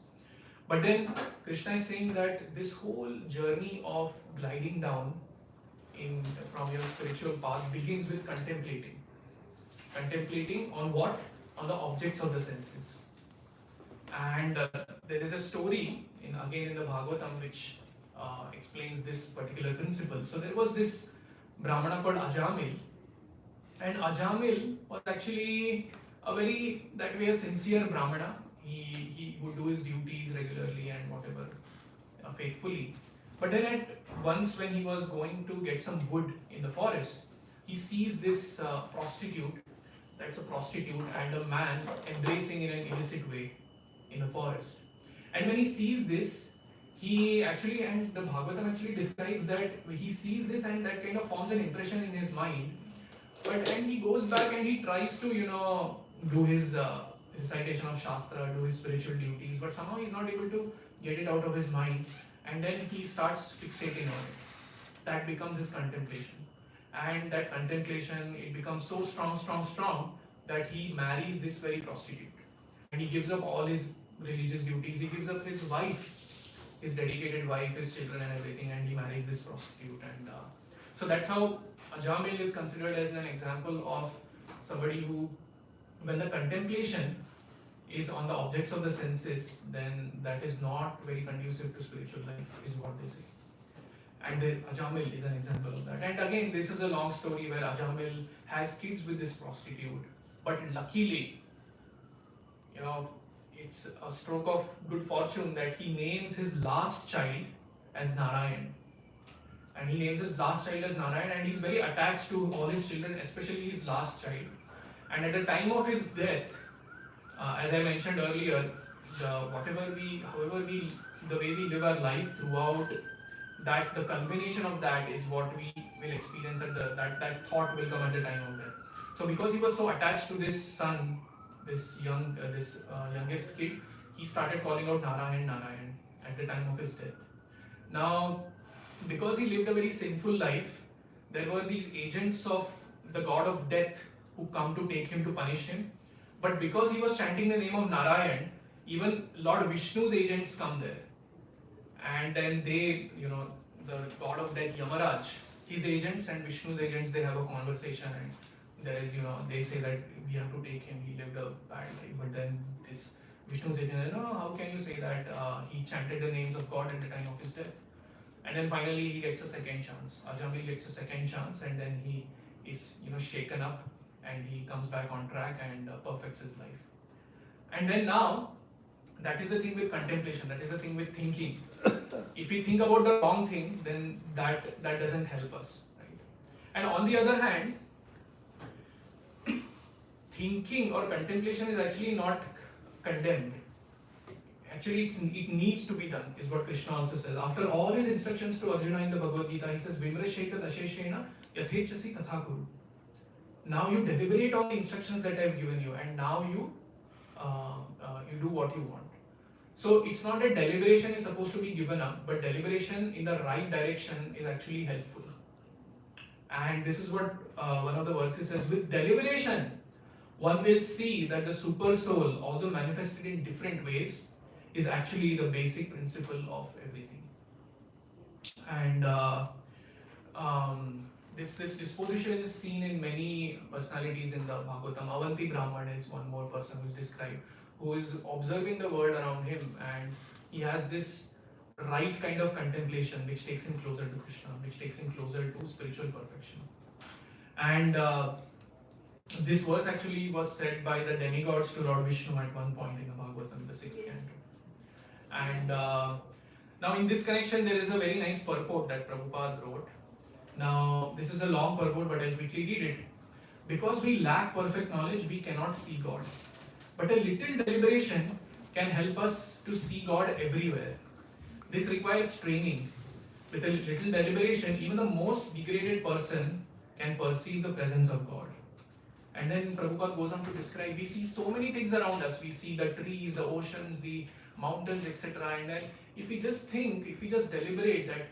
But then Krishna is saying that this whole journey of gliding down from your spiritual path begins with contemplating. Contemplating on what? On the objects of the senses. And there is a story again in the Bhagavatam which explains this particular principle. So there was this Brahmana called Ajamil, and Ajamil was actually a sincere Brahmana. He would do his duties regularly and whatever, faithfully. But then once when he was going to get some wood in the forest, he sees this prostitute, that's a prostitute, and a man embracing in an illicit way in the forest. And when he sees this, and the Bhagavatam actually describes that he sees this and that kind of forms an impression in his mind. But then he goes back and he tries to, do his recitation of Shastra, do his spiritual duties, but somehow he's not able to get it out of his mind. And then he starts fixating on it. That becomes his contemplation. And that contemplation, it becomes so strong that he marries this very prostitute. And he gives up all his religious duties. He gives up his wife, his dedicated wife, his children and everything, and he marries this prostitute. And so that's how Ajamil is considered as an example of somebody who, when the contemplation is on the objects of the senses, then that is not very conducive to spiritual life, is what they say. And Ajamil is an example of that. And again, this is a long story where Ajamil has kids with this prostitute, but luckily, it's a stroke of good fortune that he names his last child as Narayan. And he names his last child as Narayan, and he's very attached to all his children, especially his last child. And at the time of his death, as I mentioned earlier, the way we live our life throughout, that the combination of that is what we will experience that thought will come at the time of death. So because he was so attached to this son, this youngest kid, he started calling out Narayan at the time of his death. Now, because he lived a very sinful life, there were these agents of the god of death who come to take him to punish him. But because he was chanting the name of Narayan, even Lord Vishnu's agents come there. And then they, the god of death, Yamaraj, his agents and Vishnu's agents, they have a conversation, and there is, they say that we have to take him, he lived a bad life. But then this Vishnu's agent says, no, how can you say that? He chanted the names of God at the time of his death. And then finally he gets a second chance. Ajamil gets a second chance, and then he is, shaken up, and he comes back on track and perfects his life. And then now, that is the thing with contemplation, that is the thing with thinking. If we think about the wrong thing, then that doesn't help us. Right? And on the other hand, thinking or contemplation is actually not condemned. Actually, it needs to be done, is what Krishna also says. After all his instructions to Arjuna in the Bhagavad Gita, he says, Vimrasheta dasheshena yathechasi tathakuru. Now you deliberate on the instructions that I have given you, and now you do what you want. So it's not that deliberation is supposed to be given up, but deliberation in the right direction is actually helpful. And this is what one of the verses says, with deliberation, one will see that the super soul, although manifested in different ways, is actually the basic principle of everything. And this disposition is seen in many personalities in the Bhagavatam. Avanti Brahman is one more person who is described, who is observing the world around him, and he has this right kind of contemplation which takes him closer to Krishna, which takes him closer to spiritual perfection. And this verse actually was said by the demigods to Lord Vishnu at one point in the Bhagavatam, the 6th canto. And now in this connection there is a very nice purport that Prabhupada wrote. Now this is a long purport, but I'll quickly read it. Because we lack perfect knowledge, we cannot see God. But a little deliberation can help us to see God everywhere. This requires training. With a little deliberation, even the most degraded person can perceive the presence of God. And then Prabhupada goes on to describe, we see so many things around us. We see the trees, the oceans, the mountains, etc. And then if we just think, if we just deliberate that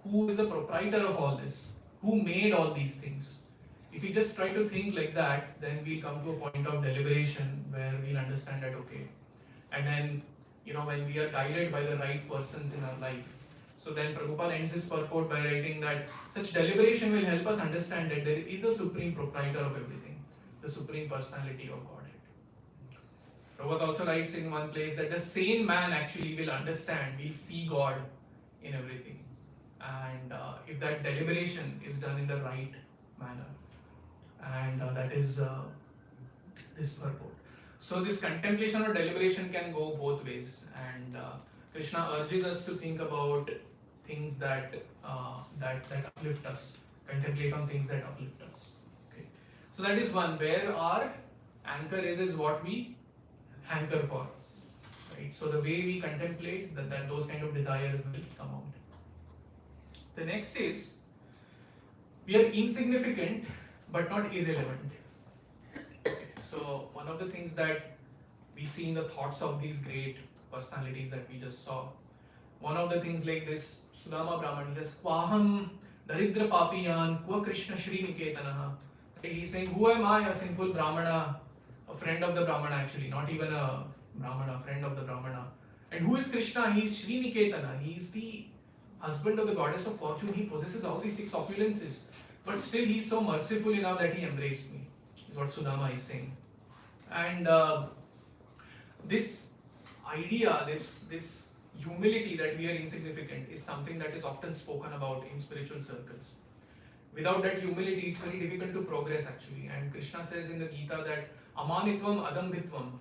who is the proprietor of all this, who made all these things, if we just try to think like that, then we'll come to a point of deliberation where we'll understand that, okay. And then, when we are guided by the right persons in our life. So then Prabhupada ends his purport by writing that such deliberation will help us understand that there is a supreme proprietor of everything, the supreme personality of Godhead. Prabhupada also writes in one place that the sane man actually will understand, will see God in everything. And if that deliberation is done in the right manner. And that is this purport. So this contemplation or deliberation can go both ways, and Krishna urges us to think about things that uplift us, contemplate on things that uplift us. Okay, so that is one where our anchor is what we hanker for, right? So the way we contemplate that those kind of desires will come out. The next is we are insignificant but not irrelevant. So one of the things that we see in the thoughts of these great personalities that we just saw, one of the things like this, Sudama Brahman, he says, Kwaham Daridra Papiyan, Kwa Krishna Shri Niketanaha. He's saying, who am I, a sinful Brahmana, a friend of the Brahmana actually, not even a Brahmana, friend of the Brahmana. And who is Krishna? He is Shri Niketana. He is the husband of the goddess of fortune. He possesses all these 6 opulences. But still he is so merciful enough that he embraced me, is what Sudama is saying. And this idea, this humility that we are insignificant is something that is often spoken about in spiritual circles. Without that humility, it's very difficult to progress actually. And Krishna says in the Gita that Amanitvam, Adambhitvam,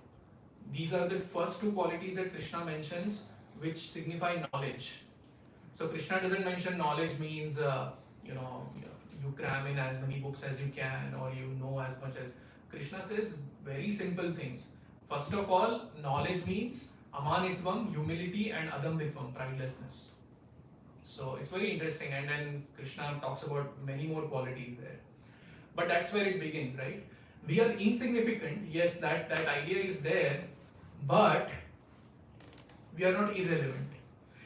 these are the first 2 qualities that Krishna mentions which signify knowledge. So Krishna doesn't mention knowledge means, you cram in as many books as you can, or you know as much as. Krishna says very simple things. First of all, knowledge means amanitvam, humility, and adambhitvam, pridelessness. So it's very interesting, and then Krishna talks about many more qualities there. But that's where it begins, right? We are insignificant, yes, that idea is there, but we are not irrelevant.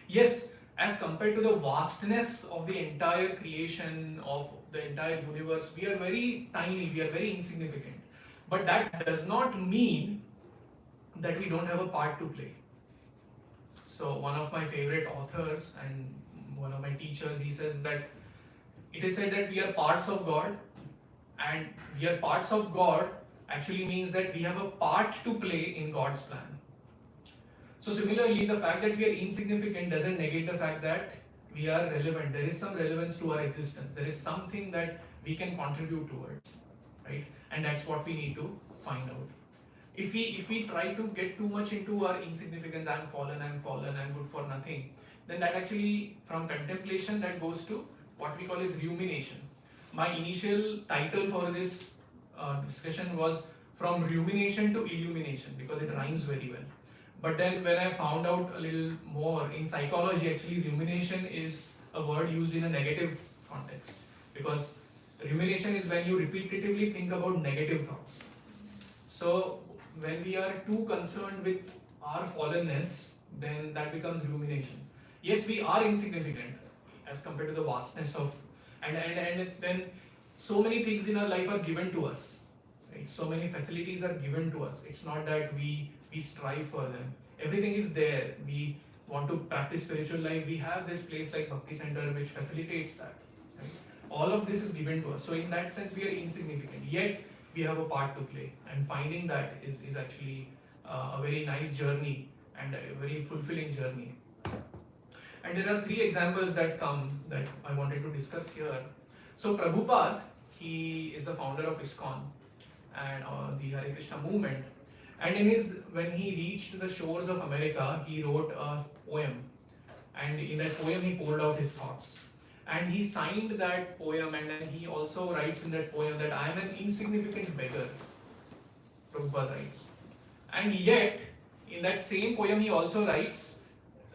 Yes, as compared to the vastness of the entire creation, of the entire universe, we are very tiny, we are very insignificant. But that does not mean that we don't have a part to play. So one of my favorite authors and one of my teachers, he says that it is said that we are parts of God, and we are parts of God actually means that we have a part to play in God's plan. So similarly, the fact that we are insignificant doesn't negate the fact that we are relevant. There is some relevance to our existence. There is something that we can contribute towards, right? And that's what we need to find out. If we try to get too much into our insignificance, I'm fallen, I'm good for nothing, then that actually, from contemplation, that goes to what we call as rumination. My initial title for this discussion was from rumination to illumination, because it rhymes very well. But then when I found out a little more, in psychology actually rumination is a word used in a negative context, because rumination is when you repetitively think about negative thoughts. So when we are too concerned with our fallenness, then that becomes rumination. Yes, we are insignificant as compared to the vastness of, and then so many things in our life are given to us, right? So many facilities are given to us. It's not that we strive for them. Everything is there. We want to practice spiritual life. We have this place like Bhakti Center which facilitates that, right? All of this is given to us. So in that sense, we are insignificant. Yet we have a part to play, and finding that is actually a very nice journey and a very fulfilling journey. And there are three examples that come that I wanted to discuss here. So Prabhupada, he is the founder of ISKCON and the Hare Krishna movement. And when he reached the shores of America, he wrote a poem. And in that poem, he poured out his thoughts. And he signed that poem, and then he also writes in that poem that I am an insignificant beggar. Prabhupada writes. And yet, in that same poem, he also writes,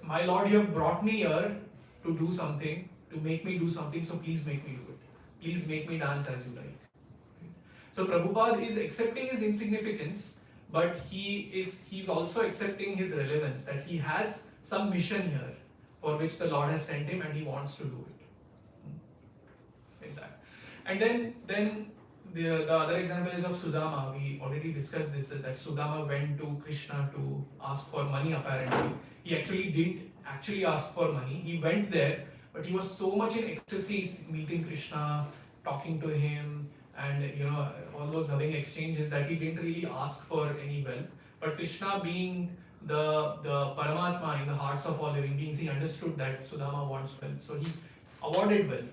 my Lord, you have brought me here to do something, to make me do something, so please make me do it. Please make me dance as you like. So Prabhupada is accepting his insignificance, but he's also accepting his relevance, that he has some mission here for which the Lord has sent him and he wants to do it. Like that. And then the other example is of Sudama. We already discussed this, that Sudama went to Krishna to ask for money apparently. He actually didn't ask for money. He went there, but he was so much in ecstasy meeting Krishna, talking to him, and all those loving exchanges that he didn't really ask for any wealth. But Krishna, being the Paramatma in the hearts of all living beings, he understood that Sudama wants wealth. So he awarded wealth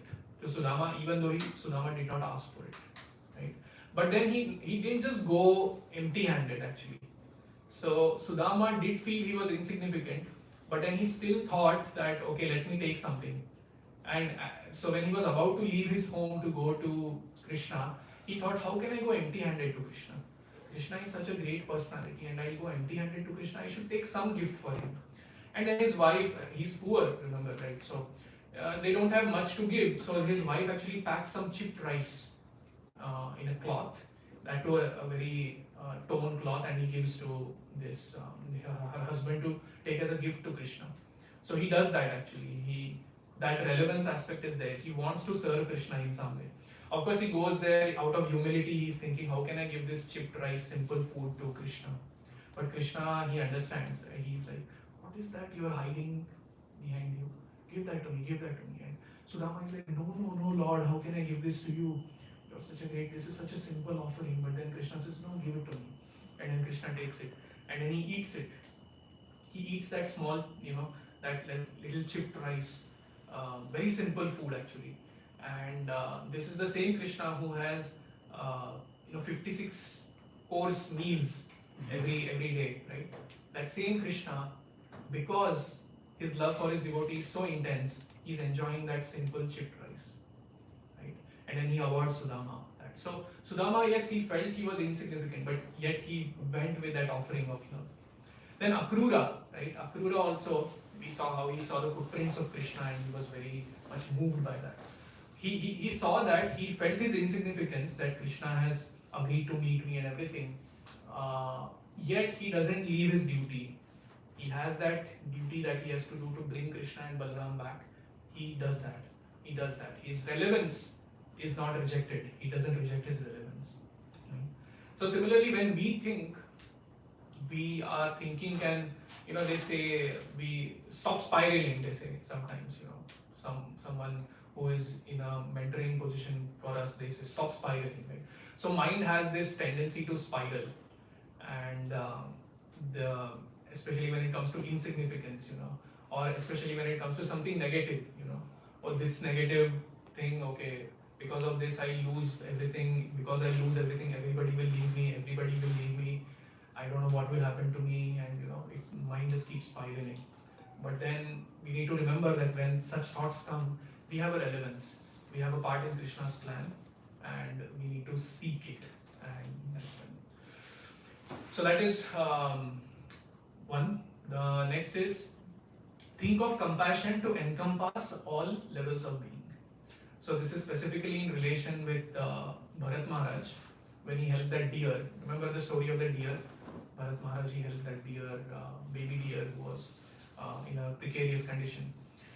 to Sudama, even though Sudama did not ask for it. Right? But then he didn't just go empty-handed actually. So Sudama did feel he was insignificant, but then he still thought that, okay, let me take something. And so when he was about to leave his home to go to Krishna, he thought, how can I go empty-handed to Krishna? Krishna is such a great personality and I'll go empty-handed to Krishna, I should take some gift for him. And then his wife, he's poor, remember, right? So they don't have much to give. So his wife actually packs some chipped rice in a cloth, that to a very torn cloth, and he gives to this her husband to take as a gift to Krishna. So he does that actually. That relevance aspect is there. He wants to serve Krishna in some way. Of course, he goes there out of humility. He's thinking, how can I give this chipped rice, simple food to Krishna? But Krishna, he understands. Right? He's like, what is that you are hiding behind you? Give that to me, give that to me. And Sudama is like, no, Lord, how can I give this to you? This is such a simple offering. But then Krishna says, no, give it to me. And then Krishna takes it. And then he eats it. He eats that small, that little chipped rice. Very simple food actually. And this is the same Krishna who has 56 course meals every day, right? That same Krishna, because his love for his devotee is so intense, he's enjoying that simple chipped rice, right? And then he awards Sudama that. So Sudama, yes, he felt he was insignificant, but yet he went with that offering of love. Then Akrura, right? Akrura also, we saw how he saw the footprints of Krishna and he was very much moved by that. He saw that, he felt his insignificance, that Krishna has agreed to meet me and everything. Yet he doesn't leave his duty. He has that duty that he has to do to bring Krishna and Balaram back. He does that. His relevance is not rejected. He doesn't reject his relevance. Right? So similarly, when we think, we are thinking, and they say we stop spiraling. They say sometimes, someone who is in a mentoring position for us, they say stop spiraling. Right? So mind has this tendency to spiral, and especially when it comes to insignificance, or especially when it comes to something negative, or this negative thing. Okay, because of this I lose everything. Because I lose everything, everybody will leave me. I don't know what will happen to me, and mind just keeps spiraling. But then we need to remember that when such thoughts come, we have a relevance. We have a part in Krishna's plan, and we need to seek it. So that is one. The next is think of compassion to encompass all levels of being. So this is specifically in relation with Bharat Maharaj when he helped that deer. Remember the story of the deer? Bharat Maharaj, he helped that deer, baby deer who was in a precarious condition.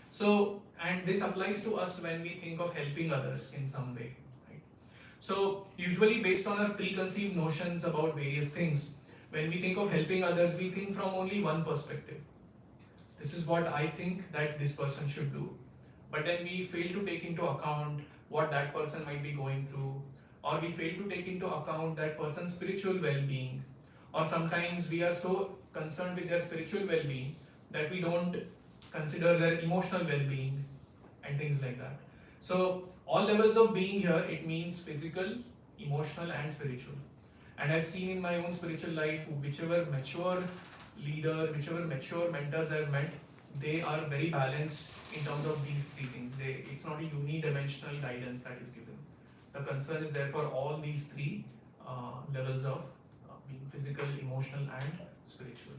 So, and this applies to us when we think of helping others in some way. Right? So, usually based on our preconceived notions about various things, when we think of helping others, we think from only one perspective. This is what I think that this person should do. But then we fail to take into account what that person might be going through, or we fail to take into account that person's spiritual well-being, or sometimes we are so concerned with their spiritual well-being that we don't consider their emotional well-being and things like that. So all levels of being here, it means physical, emotional and spiritual. And I've seen in my own spiritual life, whichever mature leader, whichever mature mentors I've met, they are very balanced in terms of these three things. It's not a unidimensional guidance that is given. The concern is there for all these three levels of being physical, emotional and spiritual.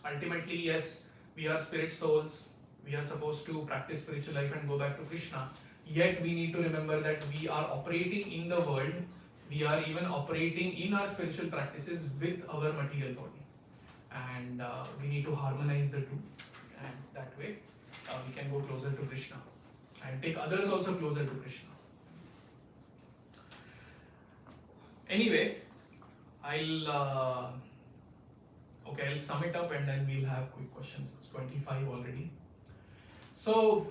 Ultimately, yes, we are spirit souls. We are supposed to practice spiritual life and go back to Krishna. Yet we need to remember that we are operating in the world. We are even operating in our spiritual practices with our material body. And we need to harmonize the two. And that way we can go closer to Krishna and take others also closer to Krishna. Anyway, I'll sum it up and then we'll have quick questions. It's 25 already. So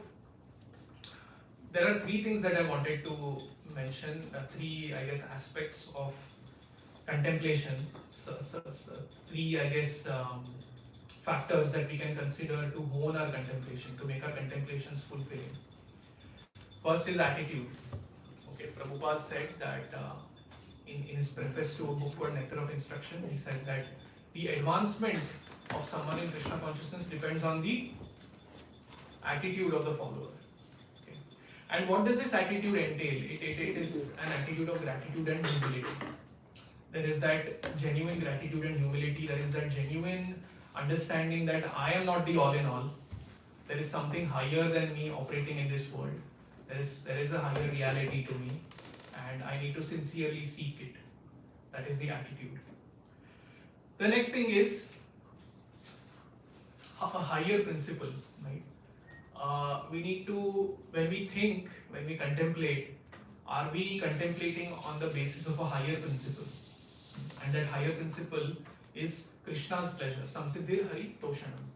there are three things that I wanted to mention, three, I guess, aspects of contemplation. Three, I guess, factors that we can consider to hone our contemplation, to make our contemplations fulfilling. First is attitude. Okay, Prabhupada said that in his preface to a book called Nectar of Instruction, he said that the advancement of someone in Krishna consciousness depends on the attitude of the follower. Okay. And what does this attitude entail? It is an attitude of gratitude and humility. There is that genuine gratitude and humility. There is that genuine understanding that I am not the all in all. There is something higher than me operating in this world. There is a higher reality to me, and I need to sincerely seek it. That is the attitude. The next thing is a higher principle, right? We need to, when we think, when we contemplate, are we contemplating on the basis of a higher principle? And that higher principle is Krishna's pleasure, samsiddhir hari toshanam.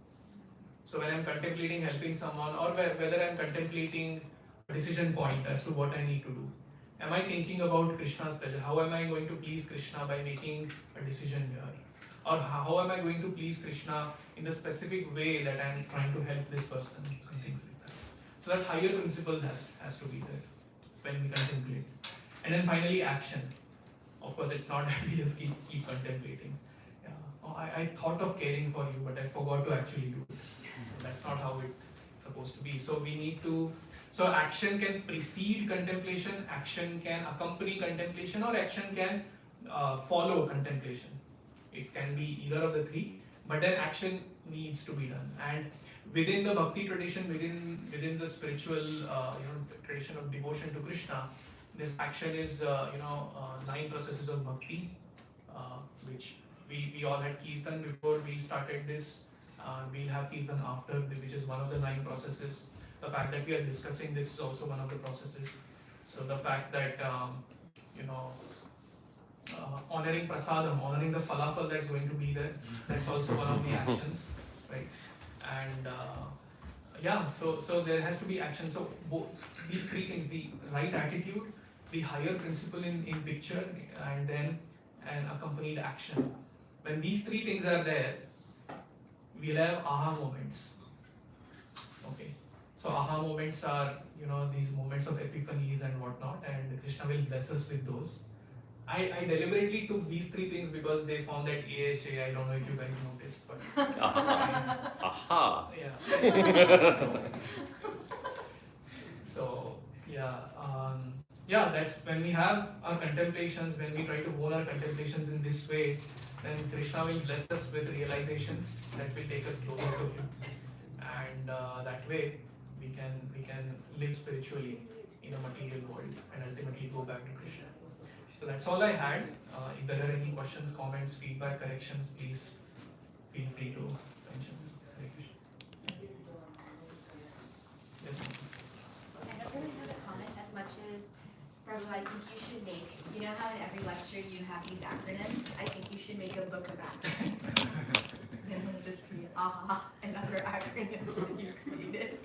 So when I'm contemplating helping someone, or whether I'm contemplating a decision point as to what I need to do, am I thinking about Krishna's pleasure? How am I going to please Krishna by making a decision here? Or how am I going to please Krishna in the specific way that I'm trying to help this person, and things like that. So that higher principle has to be there when we contemplate. And then finally, action. Of course, it's not that we just keep contemplating. Yeah. Oh, I thought of caring for you, but I forgot to actually do it. That's not how it's supposed to be. So we need to. So action can precede contemplation, action can accompany contemplation, or action can follow contemplation. It can be either of the three, but then action needs to be done. And within the bhakti tradition, within the spiritual tradition of devotion to Krishna, this action is 9 processes of bhakti, which we all had kirtan before we started this. We'll have kirtan after, which is one of the 9 processes. The fact that we are discussing this is also one of the processes. So the fact that honoring prasadam, honoring the falafel that's going to be there, that's also one of the actions, right? And so there has to be action. So both these three things: the right attitude, the higher principle in picture, and then an accompanied action. When these three things are there, we'll have aha moments. Okay, so aha moments are these moments of epiphanies and whatnot, and Krishna will bless us with those. I deliberately took these three things because they form that AHA. I don't know if you guys noticed, but Aha. Yeah. That's when we have our contemplations. When we try to hold our contemplations in this way, then Krishna will bless us with realizations that will take us closer to Him, and that way we can live spiritually in a material world and ultimately go back to Krishna. So that's all I had. If there are any questions, comments, feedback, corrections, please feel free to mention. Hare Krishna. Yes, ma'am. I don't really have a comment as much as, Prabhu, I think you should make, how in every lecture you have these acronyms? I think you should make a book of acronyms. And it'll just be AHA and other acronyms that you created.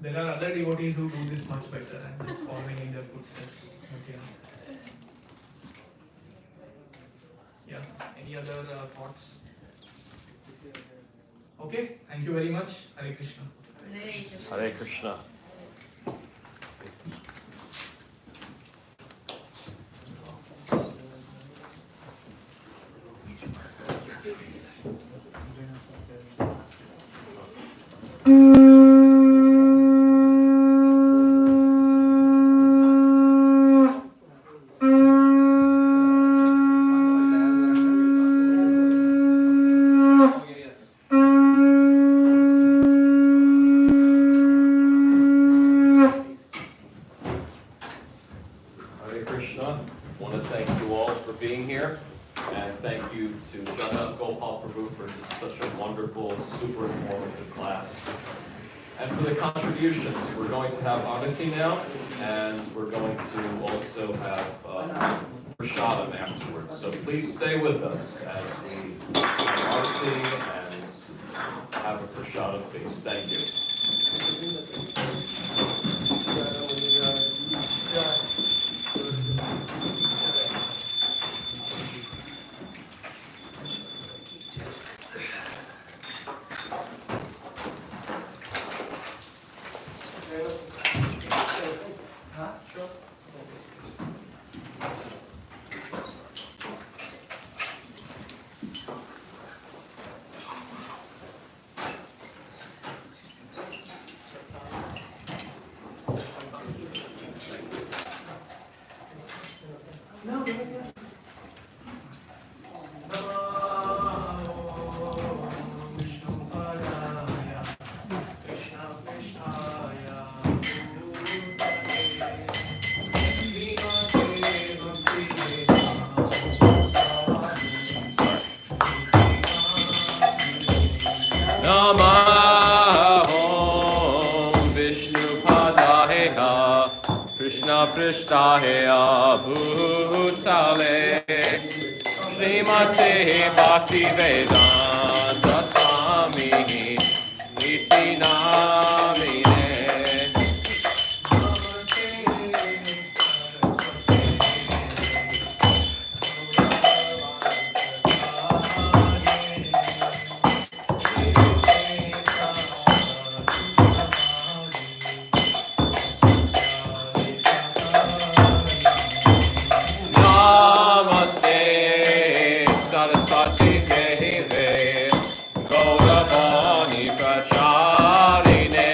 There are other devotees who do this much better. I'm just following in their footsteps. But yeah. Yeah. Any other thoughts? Okay, thank you very much. Hare Krishna. Hare Krishna. Hare Krishna. I want to thank you all for being here, and thank you to Jagannath Gopal Prabhu for such a wonderful, super informative class. And for the contributions, we're going to have Anati now, and we're going to also have Prasadam afterwards. So please stay with us as we have Anati and have a Prasadam, please. Thank you. Prishtahaya Bhutale Srimate Bhakti Vedanta Swami Iti Namine Gauravani Pracharine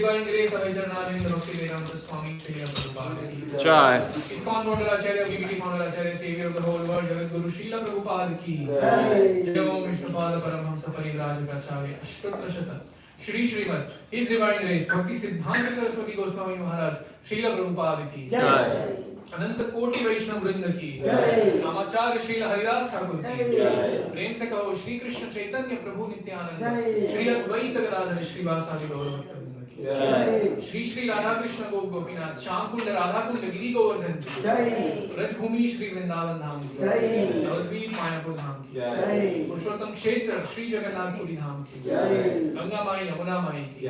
Divine Grace of Jagannath Gopal Swami Srila Prabhupada ki Jai. ISKCON founder Acharya, BBT founder Acharya, Savior of the whole world, Jagat Guru Srila Prabhupada ki Jai. Om Vishnupada Paramhamsa Parivrajagacharya Ashtotra Shata Shri Srimad His Divine Grace Bhakti Siddhanta Saraswati Goswami Maharaj Srila Prabhupada ki Jai. अनंत कोटि वैष्णव वृंद की आचार्य श्रील हरिदास ठाकुर की प्रेम से कहो श्री कृष्ण चैतन्य प्रभु नित्यानंद श्री अद्वैत गदाधर श्रीवासादि गौर भक्तवृंद की श्री श्री राधा कृष्ण गोपीनाथ श्याम कुंड राधा कुंड गिरि गोवर्धन की ब्रजभूमि श्री वृंदावन धाम की नवद्वीप मायापुर धाम की पुरुषोत्तम क्षेत्र श्री जगन्नाथपुरी धाम की गंगा माई यमुना माई की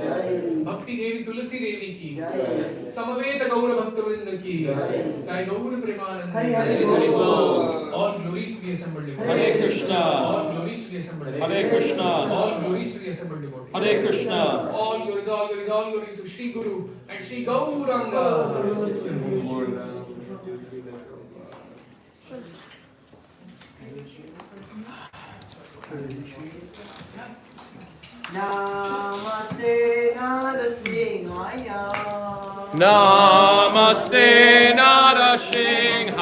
भक्ति देवी तुलसी देवी की समवेत गौर भक्तवृंद की Jai Gaur Premanand. All glories to the assembled devotees. Hare Krishna. All glories to the assembled devotees. Hare Krishna. All glories to the assembled devotees. Hare Krishna. All glories to Shri Guru and Shri Gauranga. Namaste Narasimhaya. Namaste Narasimhaya.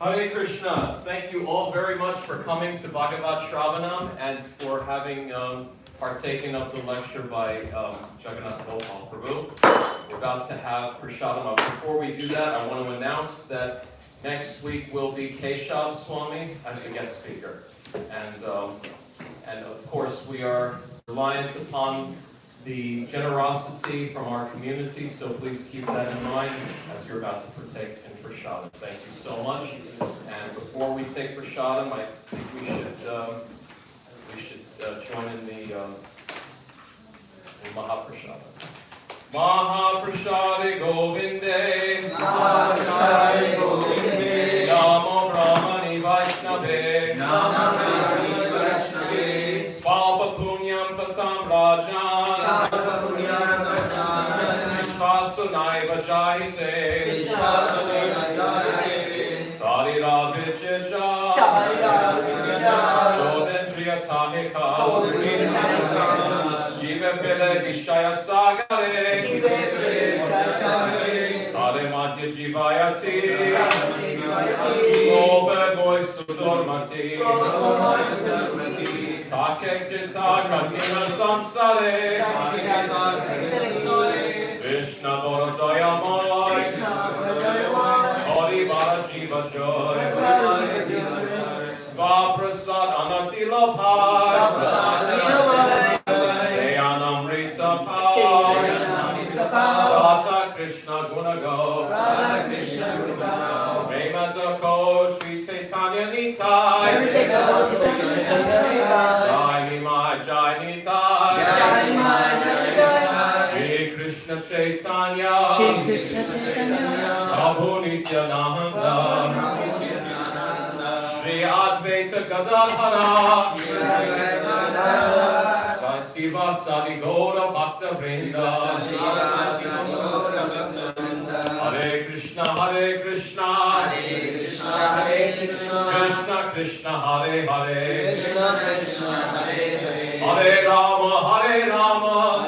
Hare Krishna. Thank you all very much for coming to Bhagavat Sravana and for having partaken of the lecture by Jagannath Gopal Prabhu. We're about to have Prasadam. Before we do that, I want to announce that next week will be Keshav Swami as the guest speaker. And of course, we are reliant upon the generosity from our community, so please keep that in mind as you're about to partake in Prasadam. Thank you so much. And before we take Prasadam, I think we should join in the Mahaprasada. Mahaprasade Govinde, Mahaprasade Govinde, Namo Brahmani Vaishnave, Namo Brahmani Vaishnave, Papa Punyam Patam Rajan, Papa Punyam Patam Rajan, Vishvasunaiva Jayate, Vishvasunaiva Jayate, Sarira Vichija, Sarira Vichija, Jodendriya Tahika, Jodendriya Tahika, Jiva Pile Vishaya Sagare, Jiva Pile Vishaya Sagare, Sare Madhya Jivayati, Jivayati, Gobe Voice Sudormati, Takek Jita Katina Samsare, Krishna Borodaya Moy, Hori Vara Jiva Joy, Sva Prasad Anati Lopar, Sayanamrita Par, Radha Krishna Gunago, Premata Coach, Sri Chaitanya Nitai, Jai Nimai Jai Nitai, Shri Krishna Chaitanya, Prabhu Nityananda, Shri Advaita Gadadhara, Jai Siva Sadi Gaura Bhakta Vrinda, Hare Krishna Hare Krishna, Krishna Krishna Hare Hare, Hare Rama Hare Rama,